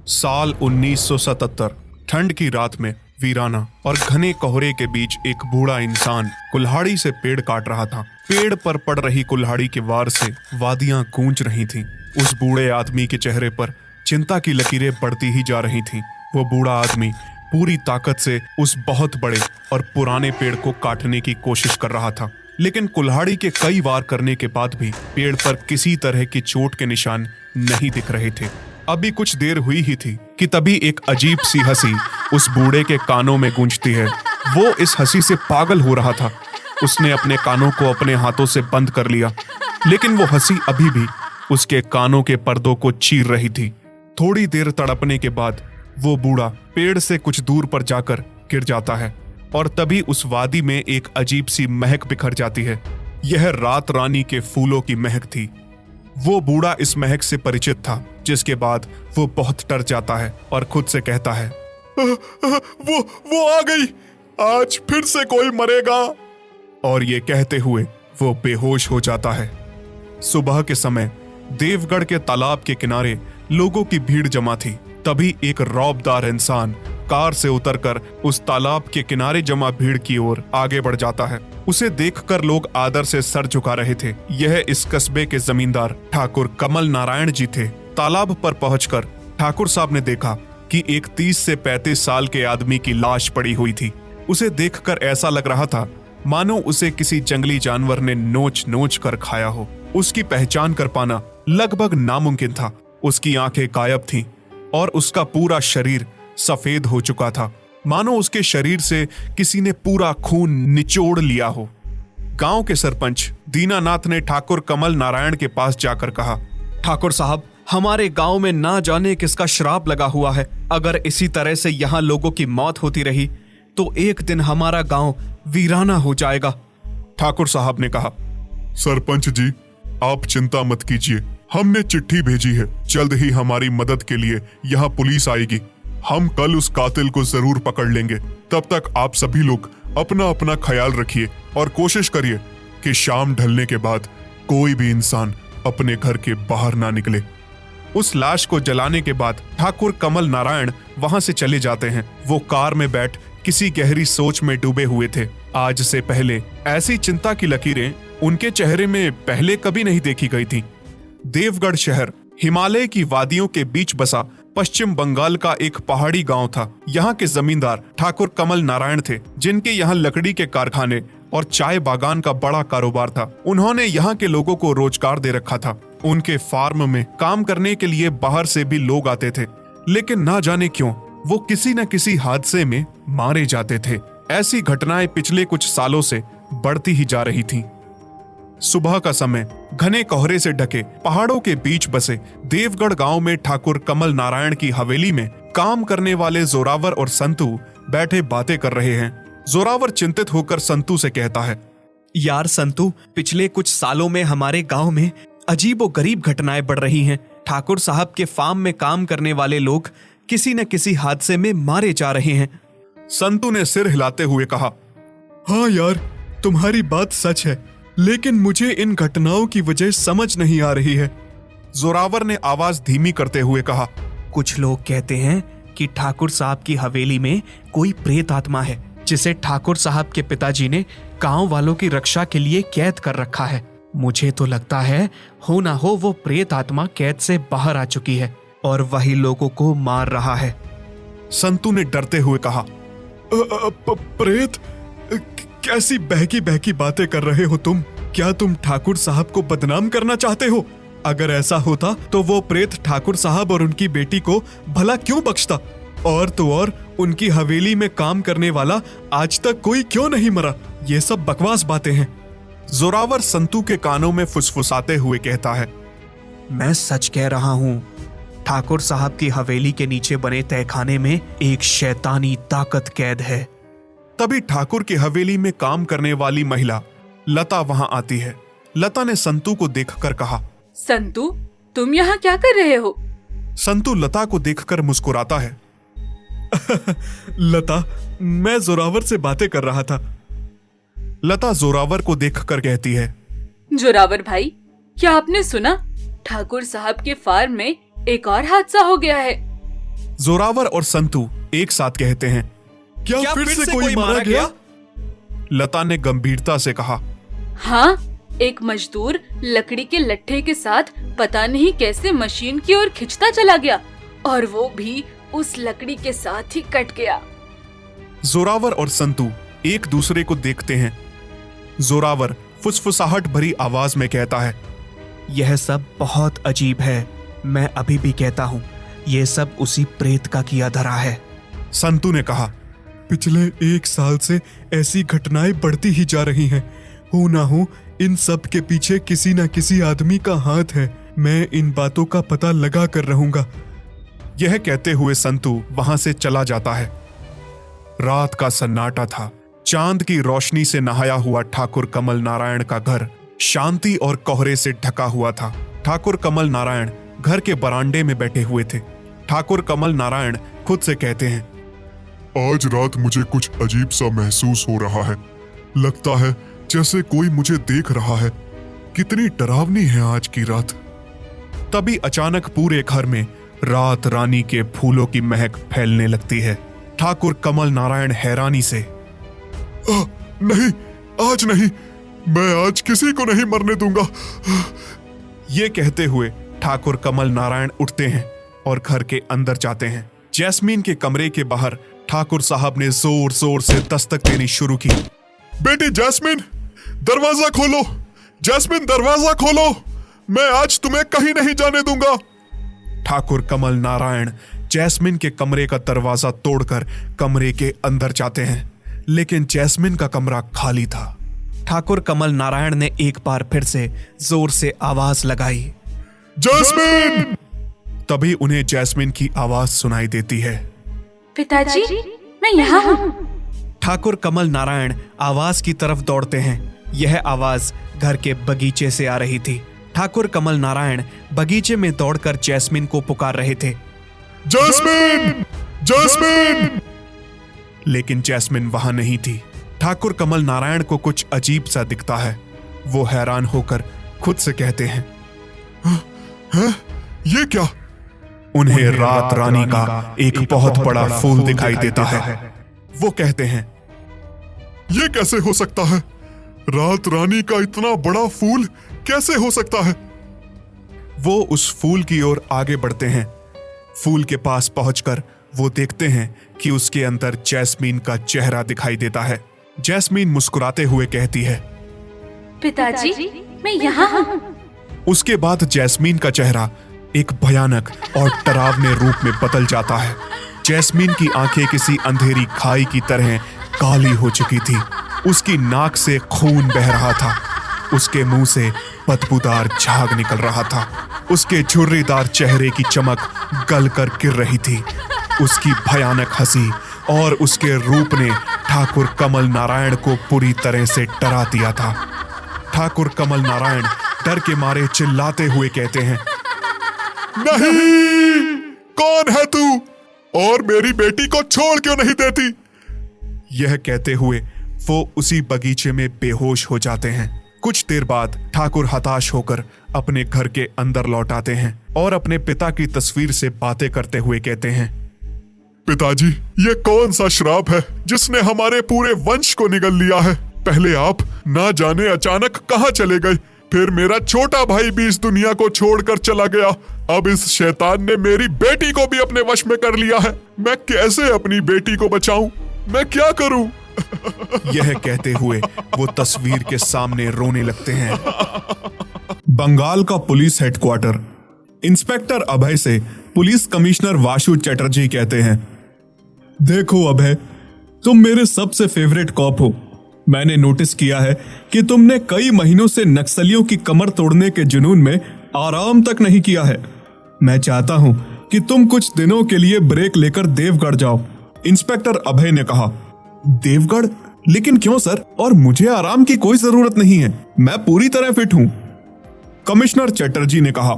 साल 1977। ठंड की रात में वीराना और घने कोहरे के बीच एक बूढ़ा इंसान कुल्हाड़ी से पेड़ काट रहा था। पेड़ पर पड़ रही कुल्हाड़ी के वार से वादियां गूंज रही थीं। उस बूढ़े आदमी के चेहरे पर चिंता की लकीरें बढ़ती ही जा रही थीं। वो बूढ़ा आदमी पूरी ताकत से उस बहुत बड़े और पुराने पेड़ को काटने की कोशिश कर रहा था, लेकिन कुल्हाड़ी के कई वार करने के बाद भी पेड़ पर किसी तरह की चोट के निशान नहीं दिख रहे थे। अभी कुछ देर हुई ही थी कि तभी एक अजीब सी हंसी उस बूढ़े के कानों में गूंजती है। वो इस हंसी से पागल हो रहा था। उसने अपने कानों को अपने हाथों से बंद कर लिया, लेकिन वो हंसी अभी भी उसके कानों के पर्दों को चीर रही थी। थोड़ी देर तड़पने के बाद वो बूढ़ा पेड़ से कुछ दूर पर जाकर गिर जाता है और तभी उस वादी में एक अजीब सी महक बिखर जाती है। यह रात रानी के फूलों की महक थी। वो बूढ़ा इस महक से परिचित था, जिसके बाद वो बहुत डर जाता है और खुद से कहता है, वो आ गई, आज फिर से कोई मरेगा। और ये कहते हुए वो बेहोश हो जाता है। सुबह के समय देवगढ़ के तालाब के किनारे लोगों की भीड़ जमा थी। तभी एक रौबदार इंसान कार से उतरकर उस तालाब के किनारे जमा भीड़ की ओर आगे बढ़ जाता है। उसे देखकर लोग आदर से सर झुका रहे थे। यह इस कस्बे के जमींदार ठाकुर कमल नारायण जी थे। तालाब पर पहुंचकर ठाकुर साहब ने देखा कि एक 30 से 35 साल के आदमी की लाश पड़ी हुई थी। उसे देखकर ऐसा लग रहा था मानो उसे किसी जंगली जानवर ने नोच नोच कर खाया हो। उसकी पहचान कर पाना लगभग नामुमकिन था। उसकी आंखें गायब थीं और उसका पूरा शरीर सफेद हो चुका था, मानो उसके शरीर से किसी ने पूरा खून निचोड़ लिया हो। गांव के सरपंच दीनानाथ ने ठाकुर कमल नारायण के पास जाकर कहा, ठाकुर साहब, हमारे गांव में ना जाने किसका श्राप लगा हुआ है। अगर इसी तरह से यहाँ लोगों की मौत होती रही तो एक दिन हमारा गांव वीराना हो जाएगा। ठाकुर साहब ने कहा, सरपंच जी, आप चिंता मत कीजिए। हमने चिट्ठी भेजी है, जल्द ही हमारी मदद के लिए यहाँ पुलिस आएगी। हम कल उस कातिल को जरूर पकड़ लेंगे। तब तक आप सभी लोग अपना अपना ख्याल रखिए और कोशिश करिए कि शाम ढलने के बाद कोई भी इंसान अपने घर के बाहर ना निकले। उस लाश को जलाने के बाद ठाकुर कमल नारायण वहां से चले जाते हैं। वो कार में बैठ किसी गहरी सोच में डूबे हुए थे। आज से पहले ऐसी चिंता की लकीरें उनके चेहरे में पहले कभी नहीं देखी गई थी। देवगढ़ शहर हिमालय की वादियों के बीच बसा पश्चिम बंगाल का एक पहाड़ी गांव था। यहाँ के जमींदार ठाकुर कमल नारायण थे, जिनके यहाँ लकड़ी के कारखाने और चाय बागान का बड़ा कारोबार था। उन्होंने यहाँ के लोगों को रोजगार दे रखा था। उनके फार्म में काम करने के लिए बाहर से भी लोग आते थे, लेकिन ना जाने क्यों वो किसी न किसी हादसे में मारे जाते थे। ऐसी घटनाएं पिछले कुछ सालों से बढ़ती ही जा रही थीं। सुबह का समय घने कोहरे से ढके पहाड़ों के बीच बसे देवगढ़ गांव में ठाकुर कमल नारायण की हवेली में काम करने वाले जोरावर और संतू बैठे बातें कर रहे हैं। जोरावर चिंतित होकर संतू से कहता है, यार संतू, पिछले कुछ सालों में हमारे गांव में अजीबोगरीब घटनाएं बढ़ रही हैं। ठाकुर साहब के फार्म में काम करने वाले लोग किसी न किसी हादसे में मारे जा रहे हैं। संतू ने सिर हिलाते हुए कहा, हाँ यार, तुम्हारी बात सच है, लेकिन मुझे इन घटनाओं की वजह समझ नहीं आ रही है। जोरावर ने आवाज धीमी करते हुए कहा, कुछ लोग कहते हैं कि ठाकुर साहब की हवेली में कोई प्रेत आत्मा है, जिसे ठाकुर साहब के पिताजी ने गांव वालों की रक्षा के लिए कैद कर रखा है। मुझे तो लगता है हो ना हो वो प्रेत आत्मा कैद से बाहर आ चुकी है और वही लोगों को मार रहा है। संतू ने डरते हुए कहा, प्रेत? कैसी बहकी बहकी बातें कर रहे हो तुम? क्या तुम ठाकुर साहब को बदनाम करना चाहते हो? अगर ऐसा होता तो वो प्रेत ठाकुर साहब और उनकी बेटी को भला क्यों बख्शता? और तो और उनकी हवेली में काम करने वाला आज तक कोई क्यों नहीं मरा? ये सब बकवास बातें हैं। जोरावर संतू के कानों में फुसफुसाते हुए कहता है, मैं सच कह रहा हूँ। ठाकुर साहब की हवेली के नीचे बने तहखाने में एक शैतानी ताकत कैद है। तभी ठाकुर की हवेली में काम करने वाली महिला लता वहां आती है। लता ने संतू को देखकर कहा, संतू, तुम यहाँ क्या कर रहे हो? संतू लता को देखकर मुस्कुराता है। लता, मैं जोरावर से बातें कर रहा था। लता जोरावर को देखकर कहती है, जोरावर भाई, क्या आपने सुना? ठाकुर साहब के फार्म में एक और हादसा हो गया है। जोरावर और संतू एक साथ कहते हैं, क्या फिर से कोई मारा गया? लता ने गंभीरता से कहा, हाँ, एक मजदूर लकड़ी के लट्ठे के साथ पता नहीं कैसे मशीन की ओर खिंचता चला गया और वो भी उस लकड़ी के साथ ही कट गया। जोरावर और संतू एक दूसरे को देखते हैं। जोरावर फुसफुसाहट भरी आवाज में कहता है, यह सब बहुत अजीब है। मैं अभी भी कहता हूँ ये सब उसी प्रेत का किया धरा है। संतू ने कहा, पिछले 1 साल से ऐसी घटनाएं बढ़ती ही जा रही हैं। हो ना हो इन सब के पीछे किसी न किसी आदमी का हाथ है। मैं इन बातों का पता लगा कर रहूंगा। यह कहते हुए संतू वहां से चला जाता है। रात का सन्नाटा था। चांद की रोशनी से नहाया हुआ ठाकुर कमल नारायण का घर शांति और कोहरे से ढका हुआ था। ठाकुर कमल नारायण घर के बरामदे में बैठे हुए थे। ठाकुर कमल नारायण खुद से कहते हैं, आज रात मुझे कुछ अजीब सा महसूस हो रहा है। लगता है जैसे कोई मुझे देख रहा है। कितनी डरावनी है आज की रात। तभी अचानक पूरे घर में रात रानी के फूलों की महक फैलने लगती है। ठाकुर कमल नारायण हैरानी से, नहीं, आज नहीं, मैं आज किसी को नहीं मरने दूंगा। ये कहते हुए ठाकुर कमल नारायण उठते हैं और घर के अंदर जाते हैं। जैस्मीन के कमरे के बाहर ठाकुर साहब ने जोर जोर से दस्तक देनी शुरू की। बेटी जैस्मिन, दरवाजा खोलो। जैस्मिन, दरवाजा खोलो। मैं आज तुम्हें कहीं नहीं जाने दूंगा। ठाकुर कमल नारायण जैस्मिन के कमरे का दरवाजा तोड़कर कमरे के अंदर जाते हैं, लेकिन जैस्मिन का कमरा खाली था। ठाकुर कमल नारायण ने एक बार फिर से जोर से आवाज लगाई, जैस्मिन! तभी उन्हें जैस्मिन की आवाज सुनाई देती है। पिताजी, मैं यहाँ हूँ। ठाकुर कमल नारायण आवाज की तरफ दौड़ते हैं। यह आवाज घर के बगीचे से आ रही थी। ठाकुर कमल नारायण बगीचे में दौड़कर जैस्मिन को पुकार रहे थे, जैस्मिन! जैस्मिन! लेकिन जैस्मिन वहां नहीं थी। ठाकुर कमल नारायण को कुछ अजीब सा दिखता है। वो हैरान होकर खुद से कहते हैं, ये क्या? उन्हें रात रानी का एक बहुत बड़ा फूल दिखाई देता है। वो कहते हैं, ये कैसे हो सकता है? रात रानी का इतना बड़ा फूल कैसे हो सकता है? वो उस फूल की ओर आगे बढ़ते हैं। फूल के पास पहुंचकर वो देखते हैं कि उसके अंदर जैस्मीन का चेहरा दिखाई देता है। जैस्मीन मुस्कुराते हुए कहती है, पिताजी, मैं यहाँ हूँ। उसके बाद जैस्मीन का चेहरा एक भयानक और डरावने रूप में बदल जाता है। जैस्मीन की आंखें किसी अंधेरी खाई की तरह काली हो चुकी थी। उसकी नाक से खून बह रहा था। उसके मुंह से बदबूदार झाग निकल रहा था। उसके झुर्रीदार चेहरे की चमक गल कर गिर रही थी। उसकी भयानक हंसी और उसके रूप ने ठाकुर कमल नारायण को पूरी तरह से डरा दिया था। ठाकुर कमल नारायण डर के मारे चिल्लाते हुए कहते हैं, नहीं! कौन है तू? और मेरी बेटी को छोड़ क्यों नहीं देती? यह कहते हुए वो उसी बगीचे में बेहोश हो जाते हैं। कुछ देर बाद ठाकुर हताश होकर अपने घर के अंदर लौट आते हैं और अपने पिता की तस्वीर से बातें करते हुए कहते हैं, पिताजी, ये कौन सा श्राप है जिसने हमारे पूरे वंश को निगल लिया है? पहले आप ना जाने अचानक कहाँ चले गए, फिर मेरा छोटा भाई भी इस दुनिया को छोड़कर चला गया। अब इस शैतान ने मेरी बेटी को भी अपने वश में कर लिया है। मैं कैसे अपनी बेटी को बचाऊं? मैं क्या करूं? यह कहते हुए वो तस्वीर के सामने रोने लगते हैं। बंगाल का पुलिस हेडक्वार्टर। इंस्पेक्टर अभय से पुलिस कमिश्नर वासु चटर्जी कहते हैं, देखो अभय, तुम मेरे सबसे फेवरेट कॉप हो। मैंने नोटिस किया है कि तुमने कई महीनों से नक्सलियों की कमर तोड़ने के जुनून में आराम तक नहीं किया है। मैं चाहता हूं कि तुम कुछ दिनों के लिए ब्रेक लेकर देवगढ़ जाओ। इंस्पेक्टर अभय ने कहा, देवगढ़? लेकिन क्यों सर? और मुझे आराम की कोई जरूरत नहीं है, मैं पूरी तरह फिट हूं। कमिश्नर चटर्जी ने कहा,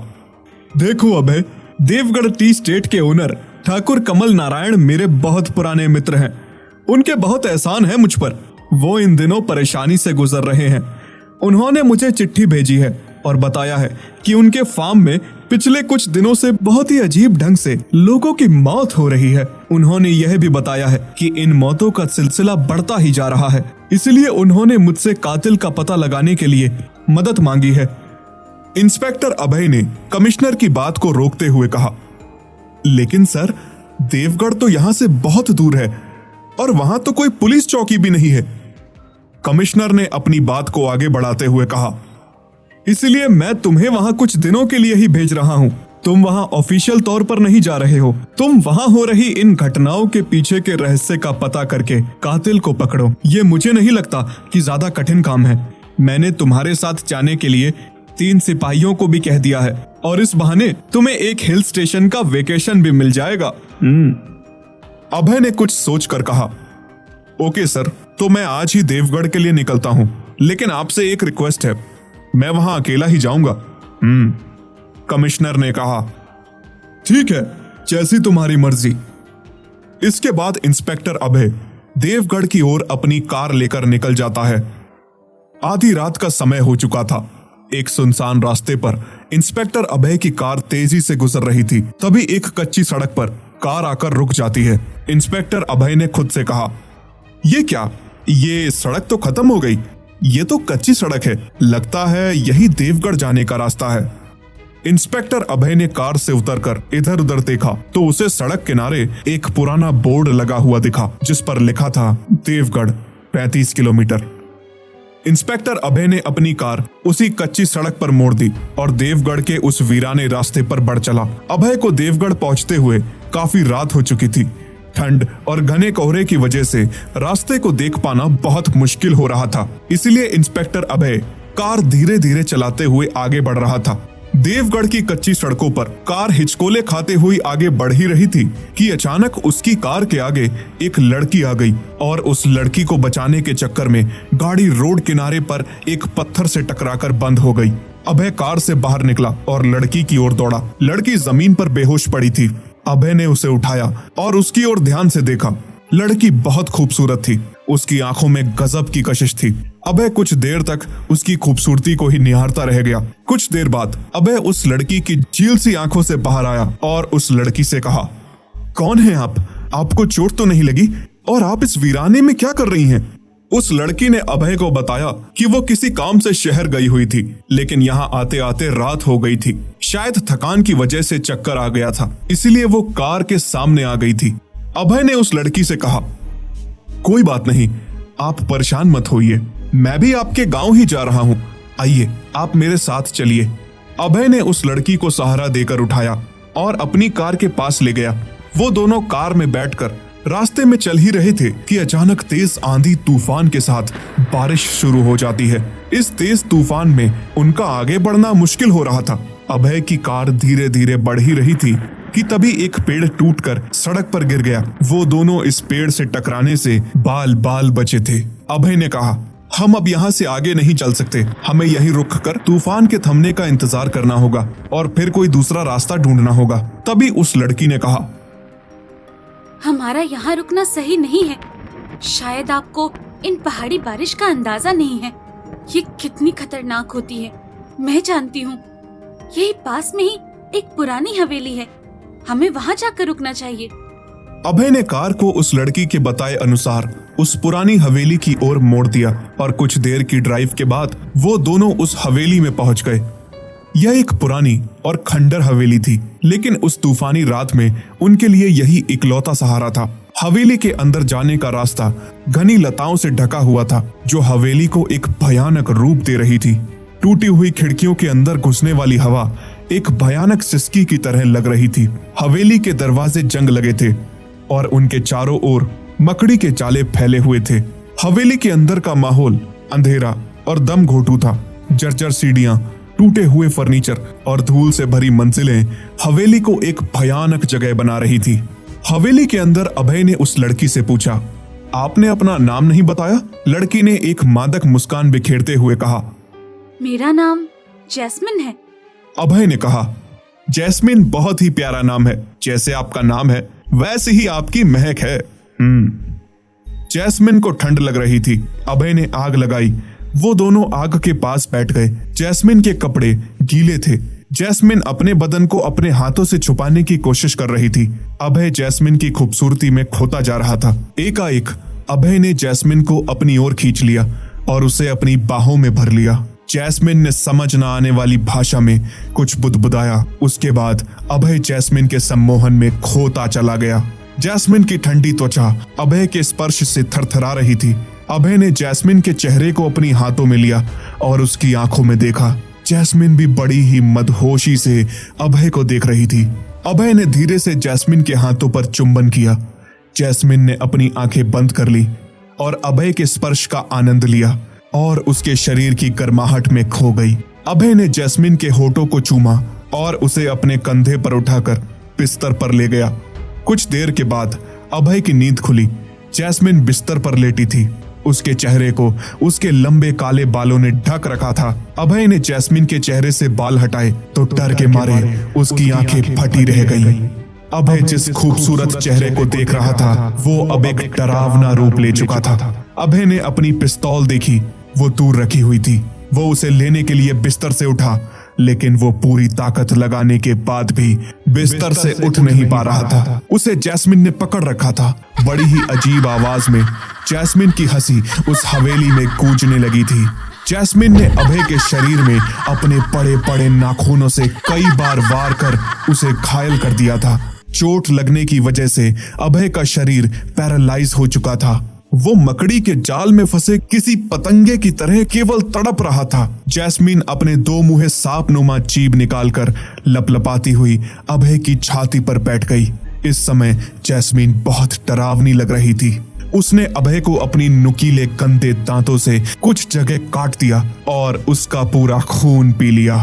देखो अभय, देवगढ़ टी स्टेट के ओनर ठाकुर कमल नारायण मेरे बहुत पुराने मित्र हैं। उनके बहुत एहसान है मुझ पर। वो इन दिनों परेशानी से गुजर रहे हैं। उन्होंने मुझे चिट्ठी भेजी है और बताया है कि उनके फार्म में पिछले कुछ दिनों से बहुत ही अजीब ढंग से लोगों की मौत हो रही है। उन्होंने यह भी बताया है कि इन मौतों का सिलसिला बढ़ता ही जा रहा है, इसलिए उन्होंने मुझसे कातिल का पता लगाने के लिए मदद मांगी है। इंस्पेक्टर अभय ने कमिश्नर की बात को रोकते हुए कहा, लेकिन सर, देवगढ़ तो यहाँ से बहुत दूर है और वहां तो कोई पुलिस चौकी भी नहीं है। कमिश्नर ने अपनी बात को आगे बढ़ाते हुए कहा, इसलिए मैं तुम्हें वहां कुछ दिनों के लिए ही भेज रहा हूं। तुम वहां ऑफिशियल तौर पर नहीं जा रहे हो। तुम वहां हो रही इन घटनाओं के पीछे के रहस्य का पता करके कातिल को पकड़ो। ये मुझे नहीं लगता कि ज्यादा कठिन काम है। मैंने तुम्हारे साथ जाने के लिए 3 सिपाहियों को भी कह दिया है और इस बहाने तुम्हें एक हिल स्टेशन का वेकेशन भी मिल जाएगा। अभय ने कुछ सोचकर कहा, ओके सर, तो मैं आज ही देवगढ़ के लिए निकलता हूं, लेकिन आपसे एक रिक्वेस्ट है, मैं वहां अकेला ही जाऊंगा। कमिश्नर ने कहा, ठीक है, जैसी तुम्हारी मर्जी। इसके बाद इंस्पेक्टर अभय देवगढ़ की ओर अपनी कार लेकर निकल जाता है। आधी रात का समय हो चुका था। एक सुनसान रास्ते पर इंस्पेक्टर अभय की कार तेजी से गुजर रही थी। तभी एक कच्ची सड़क पर कार आकर रुक जाती है। इंस्पेक्टर अभय ने खुद से कहा, ये क्या, ये सड़क तो खत्म हो गई, ये तो कच्ची सड़क है, लगता है यही देवगढ़ जाने का रास्ता है। इंस्पेक्टर अभय ने कार से उतरकर इधर उधर देखा तो उसे सड़क किनारे एक पुराना बोर्ड लगा हुआ दिखा, जिस पर लिखा था देवगढ़ 35 किलोमीटर। इंस्पेक्टर अभय ने अपनी कार उसी कच्ची सड़क पर मोड़ दी और देवगढ़ के उस वीराने रास्ते पर बढ़ चला। अभय को देवगढ़ पहुंचते हुए काफी रात हो चुकी थी। ठंड और घने कोहरे की वजह से रास्ते को देख पाना बहुत मुश्किल हो रहा था, इसलिए इंस्पेक्टर अभय कार धीरे धीरे चलाते हुए आगे बढ़ रहा था। देवगढ़ की कच्ची सड़कों पर कार हिचकोले खाते हुई आगे बढ़ ही रही थी कि अचानक उसकी कार के आगे एक लड़की आ गई और उस लड़की को बचाने के चक्कर में गाड़ी रोड किनारे पर एक पत्थर से टकराकर बंद हो गई। अभय कार से बाहर निकला और लड़की की ओर दौड़ा। लड़की जमीन पर बेहोश पड़ी थी। अभय ने उसे उठाया और उसकी ओर ध्यान से देखा। लड़की बहुत खूबसूरत थी, उसकी आंखों में गजब की कशिश थी। अभय कुछ देर तक उसकी खूबसूरती को ही निहारता रह गया। कुछ देर बाद अभय उस लड़की की झील सी आंखों से बाहर आया और उस लड़की से कहा, कौन है आप? आपको चोट तो नहीं लगी? और आप इस वीराने में क्या कर रही हैं? उस लड़की ने अभय को बताया कि वो किसी काम से शहर गई हुई थी, लेकिन यहाँ आते आते रात हो गई थी। शायद थकान की वजह से चक्कर आ गया था, इसीलिए वो कार के सामने आ गई थी। अभय ने उस लड़की से कहा, कोई बात नहीं, आप परेशान मत होइए, मैं भी आपके गांव ही जा रहा हूँ, आइए आप मेरे साथ चलिए। अभय ने उस लड़की को सहारा देकर उठाया और अपनी कार के पास ले गया। वो दोनों कार में बैठकर रास्ते में चल ही रहे थे कि अचानक तेज आंधी तूफान के साथ बारिश शुरू हो जाती है। इस तेज तूफान में उनका आगे बढ़ना मुश्किल हो रहा था। अभय की कार धीरे धीरे बढ़ ही रही थी कि तभी एक पेड़ टूटकर सड़क पर गिर गया। वो दोनों इस पेड़ से टकराने से बाल बाल बचे थे। अभय ने कहा, हम अब यहाँ से आगे नहीं चल सकते, हमें यहीं रुक कर तूफान के थमने का इंतजार करना होगा और फिर कोई दूसरा रास्ता ढूंढना होगा। तभी उस लड़की ने कहा, हमारा यहाँ रुकना सही नहीं है। शायद आपको इन पहाड़ी बारिश का अंदाजा नहीं है, ये कितनी खतरनाक होती है। मैं जानती हूँ, यही पास में ही एक पुरानी हवेली है, हमें वहाँ जाकर रुकना चाहिए। अभय ने कार को उस लड़की के बताए अनुसार उस पुरानी हवेली की ओर मोड़ दिया और कुछ देर की ड्राइव के बाद वो दोनों उस हवेली में पहुंच गए। यह एक पुरानी और खंडर हवेली थी, लेकिन उस तूफानी रात में उनके लिए यही इकलौता सहारा था। हवेली के अंदर जाने का रास्ता घनी लताओं से ढका हुआ था, जो हवेली को एक भयानक रूप दे रही थी। टूटी हुई खिड़कियों के अंदर घुसने वाली हवा एक भयानक सिसकी की तरह लग रही थी। हवेली के दरवाजे जंग लगे थे और उनके चारों ओर मकड़ी के जाले फैले हुए थे। हवेली के अंदर का माहौल अंधेरा और दम घोटू था। जर्जर सीढ़ियां, टूटे हुए फर्नीचर और धूल से भरी मंजिलें हवेली को एक भयानक जगह बना रही थी। हवेली के अंदर अभय ने उस लड़की से पूछा, आपने अपना नाम नहीं बताया? लड़की ने एक मादक मुस्कान बिखेरते हुए कहा, मेरा नाम जैस्मिन है। अभय ने कहा, जैस्मिन बहुत ही प्यारा नाम है, जैसे आपका नाम है वैसे ही आपकी महक है। जैस्मिन को ठंड लग रही थी। अभय ने आग लगाई वो दोनों आग के पास बैठ गए। जैस्मिन के कपड़े गीले थे। जैस्मिन अपने बदन को अपने हाथों से छुपाने की कोशिश कर रही थी। अभय जैस्मिन की खूबसूरती में खोता जा रहा था। एकाएक अभय ने जैस्मिन को अपनी ओर खींच लिया और उसे अपनी बाहों में भर लिया। जैस्मिन ने समझ न आने वाली भाषा में कुछ बुदबुदाया। उसके बाद अभय जैस्मिन के सम्मोहन में खोता चला गया। जैस्मिन की ठंडी त्वचा अभय के स्पर्श से थरथरा रही थी। अभय ने जैस्मिन के चेहरे को अपनी हाथों में लिया और उसकी आंखों में देखा। जैस्मिन भी बड़ी ही मदहोशी से अभय को देख रही थी। अभय ने धीरे से जैस्मिन के हाथों पर चुंबन किया। जैस्मिन ने अपनी आंखें बंद कर ली और अभय के स्पर्श का आनंद लिया और उसके शरीर की गर्माहट में खो गई। अभय ने जैस्मिन के होठों को चूमा और उसे अपने कंधे पर उठाकर बिस्तर पर ले गया। कुछ देर के बाद अभय की नींद खुली। जैस्मिन बिस्तर पर लेटी थी। उसके चेहरे को उसके लंबे काले बालों ने ढक रखा था। अभय ने जैस्मिन के चेहरे से बाल हटाए तो डर के मारे उसकी आंखें फटी रह गईं। अभय जिस खूबसूरत चेहरे को देख रहा था वो अब एक डरावना रूप ले चुका था। अभय ने अपनी पिस्तौल देखी, वो दूर रखी हुई थी। वो उसे लेने के लिए बिस्तर से उठा, लेकिन वो पूरी ताकत लगाने के बाद भी बिस्तर से उठ नहीं पा रहा था। उसे जैस्मिन ने पकड़ रखा था। बड़ी ही अजीब आवाज में जैस्मिन की हंसी उस हवेली में गूंजने लगी थी। जैस्मिन ने अभय के शरीर में अपने बड़े बड़े नाखूनों से कई बार वार कर उसे घायल कर दिया था। चोट लगने की वजह से अभय का शरीर पैरालाइज हो चुका था। वो मकड़ी के जाल में फंसे किसी पतंगे की तरह केवल तड़प रहा था। जैस्मिन अपने दो मुंहे सांप नुमा जीभ निकालकर लपलपाती हुई अभय की छाती पर बैठ गई। इस समय जैस्मिन बहुत डरावनी लग रही थी। उसने अभय को अपनी नुकीले गंदे दांतों से कुछ जगह काट दिया और उसका पूरा खून पी लिया।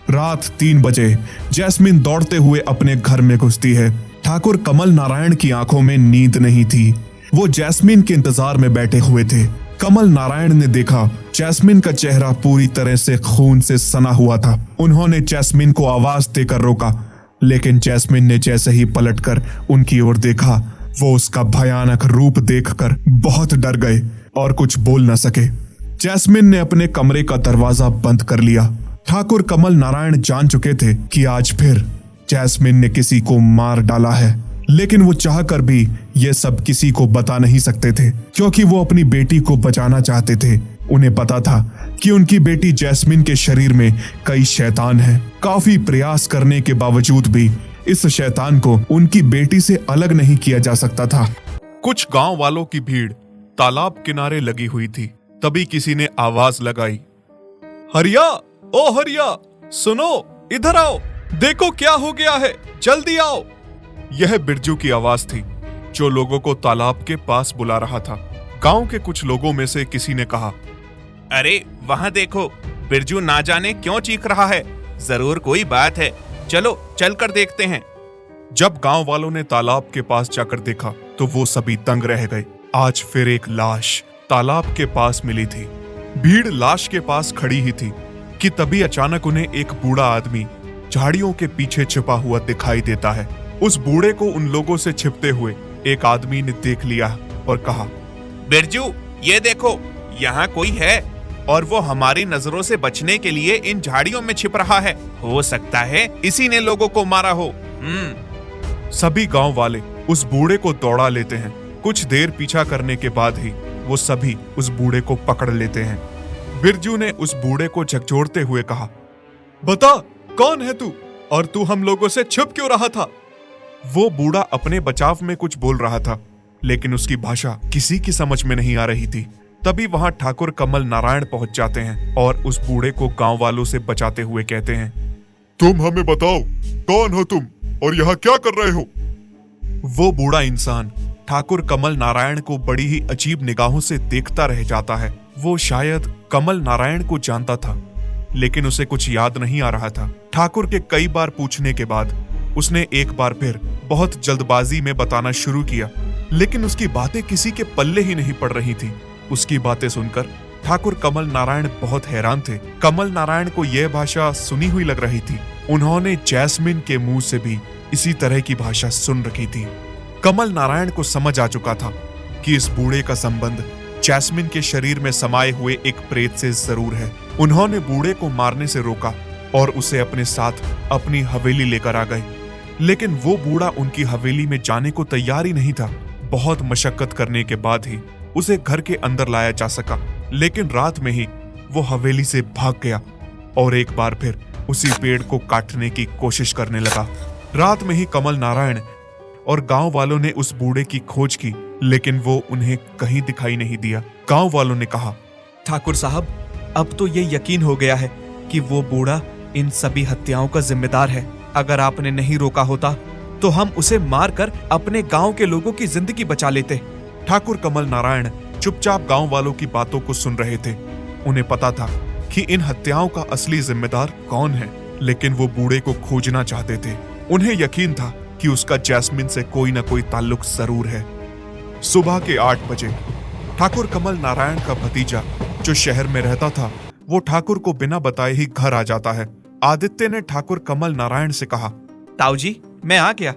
रात 3 बजे जैस्मिन दौड़ते हुए अपने घर में घुसती है। ठाकुर कमल नारायण की आंखों में नींद नहीं थी। वो जैस्मिन के इंतजार में बैठे हुए थे। कमल नारायण ने देखा जैस्मिन का चेहरा पूरी तरह से खून से सना हुआ था। उन्होंने जैस्मिन को आवाज देकर रोका, लेकिन जैस्मिन ने जैसे ही पलटकर उनकी ओर देखा, वो उसका भयानक रूप देखकर बहुत डर गए और कुछ बोल न सके। जैस्मिन ने अपने कमरे का दरवाजा बंद कर लिया। ठाकुर कमल नारायण जान चुके थे कि आज फिर जैस्मिन ने किसी को मार डाला है, लेकिन वो चाहकर भी ये सब किसी को बता नहीं सकते थे, क्योंकि वो अपनी बेटी को बचाना चाहते थे। उन्हें पता था कि उनकी बेटी जैस्मिन के शरीर में कई शैतान हैं। काफी प्रयास करने के बावजूद भी इस शैतान को उनकी बेटी से अलग नहीं किया जा सकता था। कुछ गांव वालों की भीड़ तालाब किनारे लगी हुई थी। तभी किसी ने आवाज लगाई, हरिया, ओ हरिया, सुनो, इधर आओ, देखो क्या हो गया है, जल्दी आओ। यह बिरजू की आवाज थी, जो लोगों को तालाब के पास बुला रहा था। गांव के कुछ लोगों में से किसी ने कहा, अरे वहां देखो, बिरजू ना जाने क्यों चीख रहा है, जरूर कोई बात है, चलो चलकर देखते हैं। जब गांव वालों ने तालाब के पास जाकर देखा तो वो सभी दंग रह गए। आज फिर एक लाश तालाब के पास मिली थी। भीड़ लाश के पास खड़ी ही थी कि तभी अचानक उन्हें एक बूढ़ा आदमी झाड़ियों के पीछे छिपा हुआ दिखाई देता है। उस बूढ़े को उन लोगों से छिपते हुए एक आदमी ने देख लिया और कहा, बिरजू, ये देखो, यहाँ कोई है और वो हमारी नजरों से बचने के लिए इन झाड़ियों में छिप रहा है। हो सकता है इसी ने लोगों को मारा हो। सभी गांव वाले उस बूढ़े को दौड़ा लेते हैं। कुछ देर पीछा करने के बाद ही वो सभी उस बूढ़े को पकड़ लेते हैं। बिरजू ने उस बूढ़े को झकझोरते हुए कहा, बता, कौन है तू और तू हम लोगों से छुप क्यों रहा था? वो बूढ़ा अपने बचाव में कुछ बोल रहा था, लेकिन उसकी भाषा किसी की समझ में नहीं आ रही थी। तभी वहां ठाकुर कमल नारायण पहुंच जाते हैं और उस बूढ़े को गांव वालों से बचाते हुए कहते हैं, तुम हमें बताओ, कौन हो तुम और यहाँ क्या कर रहे हो? वो बूढ़ा इंसान ठाकुर कमल नारायण को बड़ी ही अजीब निगाहों से देखता रह जाता है। वो शायद कमल नारायण को जानता था, लेकिन उसे कुछ याद नहीं आ रहा था। ठाकुर के कई बार पूछने के बाद उसने एक बार फिर बहुत जल्दबाजी में बताना शुरू किया, लेकिन उसकी बातें किसी के पल्ले ही नहीं पड़ रही थी। उसकी बातें सुनकर ठाकुर कमल नारायण बहुत हैरान थे। कमल नारायण को यह भाषा सुनी हुई लग रही थी। उन्होंने जैस्मिन के मुंह से भी इसी तरह की भाषा सुन रखी थी। कमल नारायण को समझ आ चुका था कि इस बूढ़े का संबंध जैस्मिन के शरीर में समाये हुए एक प्रेत से जरूर है। उन्होंने बूढ़े को मारने से रोका और उसे अपने साथ अपनी हवेली लेकर आ गए, लेकिन वो बूढ़ा उनकी हवेली में जाने को तैयार ही नहीं था। बहुत मशक्कत करने के बाद ही उसे घर के अंदर लाया जा सका, लेकिन रात में ही वो हवेली से भाग गया और एक बार फिर उसी पेड़ को काटने की कोशिश करने लगा। रात में ही कमल नारायण और गांव वालों ने उस बूढ़े की खोज की, लेकिन वो उन्हें कहीं दिखाई नहीं दिया। गांव वालों ने कहा, ठाकुर साहब, अब तो ये यकीन हो गया है कि वो बूढ़ा इन सभी हत्याओं का जिम्मेदार है। अगर आपने नहीं रोका होता तो हम उसे मारकर अपने गांव के लोगों की जिंदगी बचा लेते। ठाकुर कमल नारायण चुपचाप गांव वालों की बातों को सुन रहे थे। उन्हें पता था कि इन हत्याओं का असली जिम्मेदार कौन है, लेकिन वो बूढ़े को खोजना चाहते थे। उन्हें यकीन था कि उसका जैस्मिन से कोई न कोई ताल्लुक जरूर है। सुबह के 8 बजे ठाकुर कमल नारायण का भतीजा जो शहर में रहता था, वो ठाकुर को बिना बताए ही घर आ जाता है। आदित्य ने ठाकुर कमल नारायण से कहा, ताऊ जी, मैं आ गया।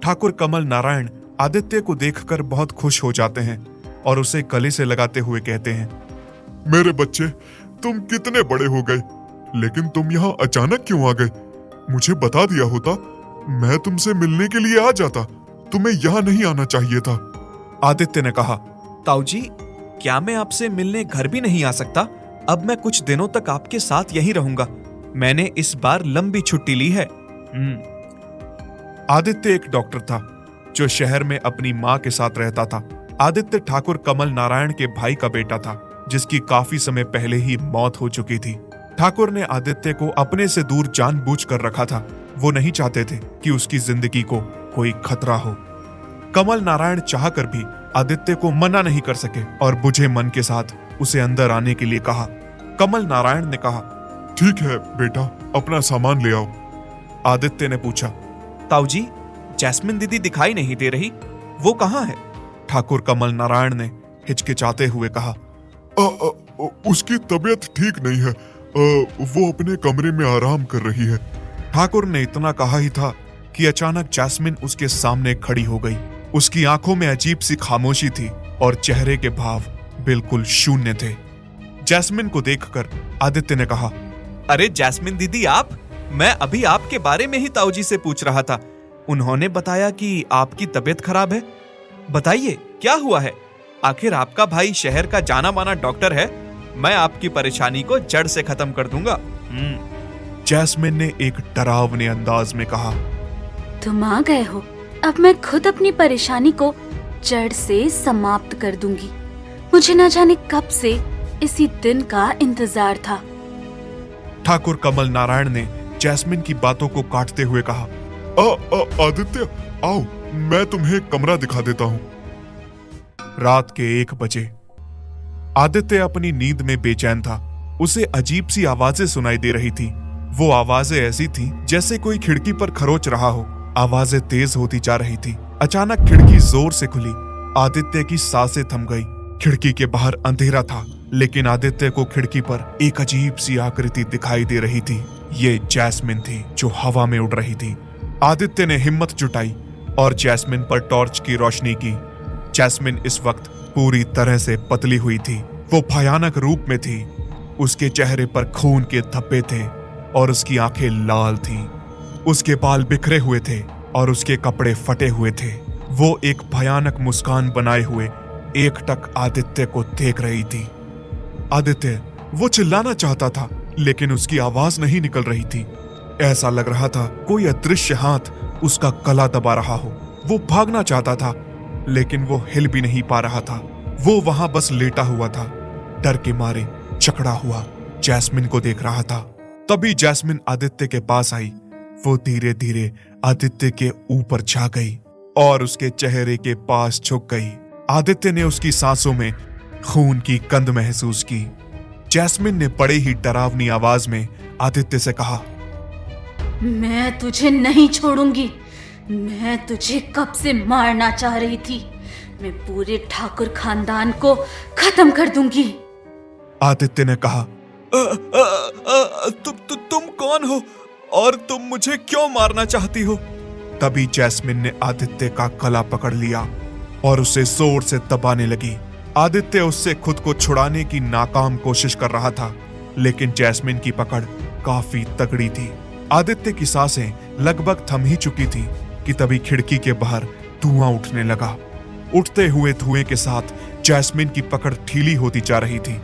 ठाकुर कमल नारायण आदित्य को देखकर बहुत खुश हो जाते हैं और उसे गले से लगाते हुए कहते हैं, मेरे बच्चे, तुम कितने बड़े हो गए, लेकिन तुम यहाँ अचानक क्यों आ गए? मुझे बता दिया होता, मैं तुमसे मिलने के लिए आ जाता। तुम्हें यहाँ नहीं आना चाहिए था। आदित्य ने कहा, ताऊ जी, क्या मैं आपसे मिलने घर भी नहीं आ सकता? अब मैं कुछ दिनों तक आपके साथ यहीं रहूंगा। मैंने इस बार लंबी छुट्टी ली है। आदित्य एक डॉक्टर था जो शहर में अपनी माँ के साथ रहता था। आदित्य ठाकुर कमल नारायण के भाई का बेटा था, जिसकी काफी समय पहले ही मौत हो चुकी थी। ठाकुर ने आदित्य को अपने से दूर जानबूझकर रखा था। वो नहीं चाहते थे कि उसकी जिंदगी को कोई खतरा हो। कमल नारायण चाहकर भी आदित्य को मना नहीं कर सके और बुझे मन के साथ उसे अंदर आने के लिए कहा। कमल नारायण ने कहा, ठीक है बेटा, अपना सामान ले आओ। आदित्य ने पूछा, ताऊ जी, जैस्मिन दीदी दिखाई नहीं दे रही, वो कहाँ है? ठाकुर कमल नारायण ने हिचकिचाते हुए कहा, उसकी तबीयत ठीक नहीं है। वो अपने कमरे में आराम कर रही है। ठाकुर ने इतना कहा ही था कि अचानक जैस्मिन उसके सामने खड़ी हो गई। उसकी आंखों में अजीब सी खामोशी थी और चेहरे के भाव बिल्कुल शून्य थे। जैस्मिन को देखकर आदित्य ने कहा, अरे जैस्मिन दीदी, आप? मैं अभी आपके बारे में ही ताऊ जी से पूछ रहा था। उन्होंने बताया कि आपकी तबीयत खराब है। बताइए, क्या हुआ है? आखिर आपका भाई शहर का जाना माना डॉक्टर है। मैं आपकी परेशानी को जड़ से खत्म कर दूंगा। जैस्मिन ने एक डरावने अंदाज में कहा, तुम आ गए हो। अब मैं खुद अपनी परेशानी को जड़ से समाप्त कर दूंगी। मुझे न जाने कब से इसी दिन का इंतजार था। ठाकुर कमल नारायण ने जैस्मिन की बातों को काटते हुए कहा, आदित्य, आओ, मैं तुम्हें कमरा दिखा देता हूँ। रात के 1 बजे आदित्य अपनी नींद में बेचैन था। उसे अजीब सी आवाजें सुनाई दे रही थी। वो आवाजें ऐसी थीं जैसे कोई खिड़की पर खरोच रहा हो। आवाजें तेज होती जा रही थी। अचानक खिड़की जोर से खुली। आदित्य की सांसें थम गई। खिड़की के बाहर अंधेरा था, लेकिन आदित्य को खिड़की पर एक अजीब सी आकृति दिखाई दे रही थी। ये जैस्मिन थी जो हवा में उड़ रही थी। आदित्य ने हिम्मत जुटाई और जैस्मिन पर टॉर्च की रोशनी की। जैस्मिन इस वक्त पूरी तरह से पतली हुई थी। वो भयानक रूप में थी। उसके चेहरे पर खून के धब्बे थे और उसकी आंखें लाल थीं। उसके बाल बिखरे हुए थे और उसके कपड़े फटे हुए थे। वो एक भयानक मुस्कान बनाए हुए एकटक आदित्य को देख रही थी। आदित्य, वो चिल्लाना चाहता था, लेकिन उसकी आवाज नहीं निकल रही थी। ऐसा लग रहा था कोई अदृश्य हाथ उसका गला दबा रहा हो। वो भागना चाहता था, लेकिन वो हिल भी नहीं पा रहा था। वो वहां बस लेटा हुआ था, डर के मारे जकड़ा हुआ जैस्मिन को देख रहा था। तभी जैस्मिन आदित्य के पास आई। वो धीरे धीरे आदित्य के ऊपर जा गई और उसके चेहरे के पास झुक गई। आदित्य ने उसकी सांसों में खून की गंध महसूस की। जैस्मिन ने बड़े ही डरावनी आवाज में आदित्य से कहा, मैं तुझे नहीं छोड़ूंगी। मैं तुझे कब से मारना चाह रही थी। मैं पूरे ठाकुर खानदान को खत्म कर दूंगी। आदित्य ने कहा, तुम कौन हो और तुम मुझे क्यों मारना चाहती हो? तभी जैस्मिन ने आदित्य का गला पकड़ लिया और उसे जोर से दबाने लगी। आदित्य उससे खुद को छुड़ाने की नाकाम कोशिश कर रहा था, लेकिन जैस्मिन की पकड़ काफी तगड़ी थी। आदित्य की सांसें लगभग थम ही चुकी थी कि तभी खिड़की के बाहर धुआं उठने लगा। उठते हुए धुएं के साथ जैस्मिन की पकड़ ढीली होती जा रही थी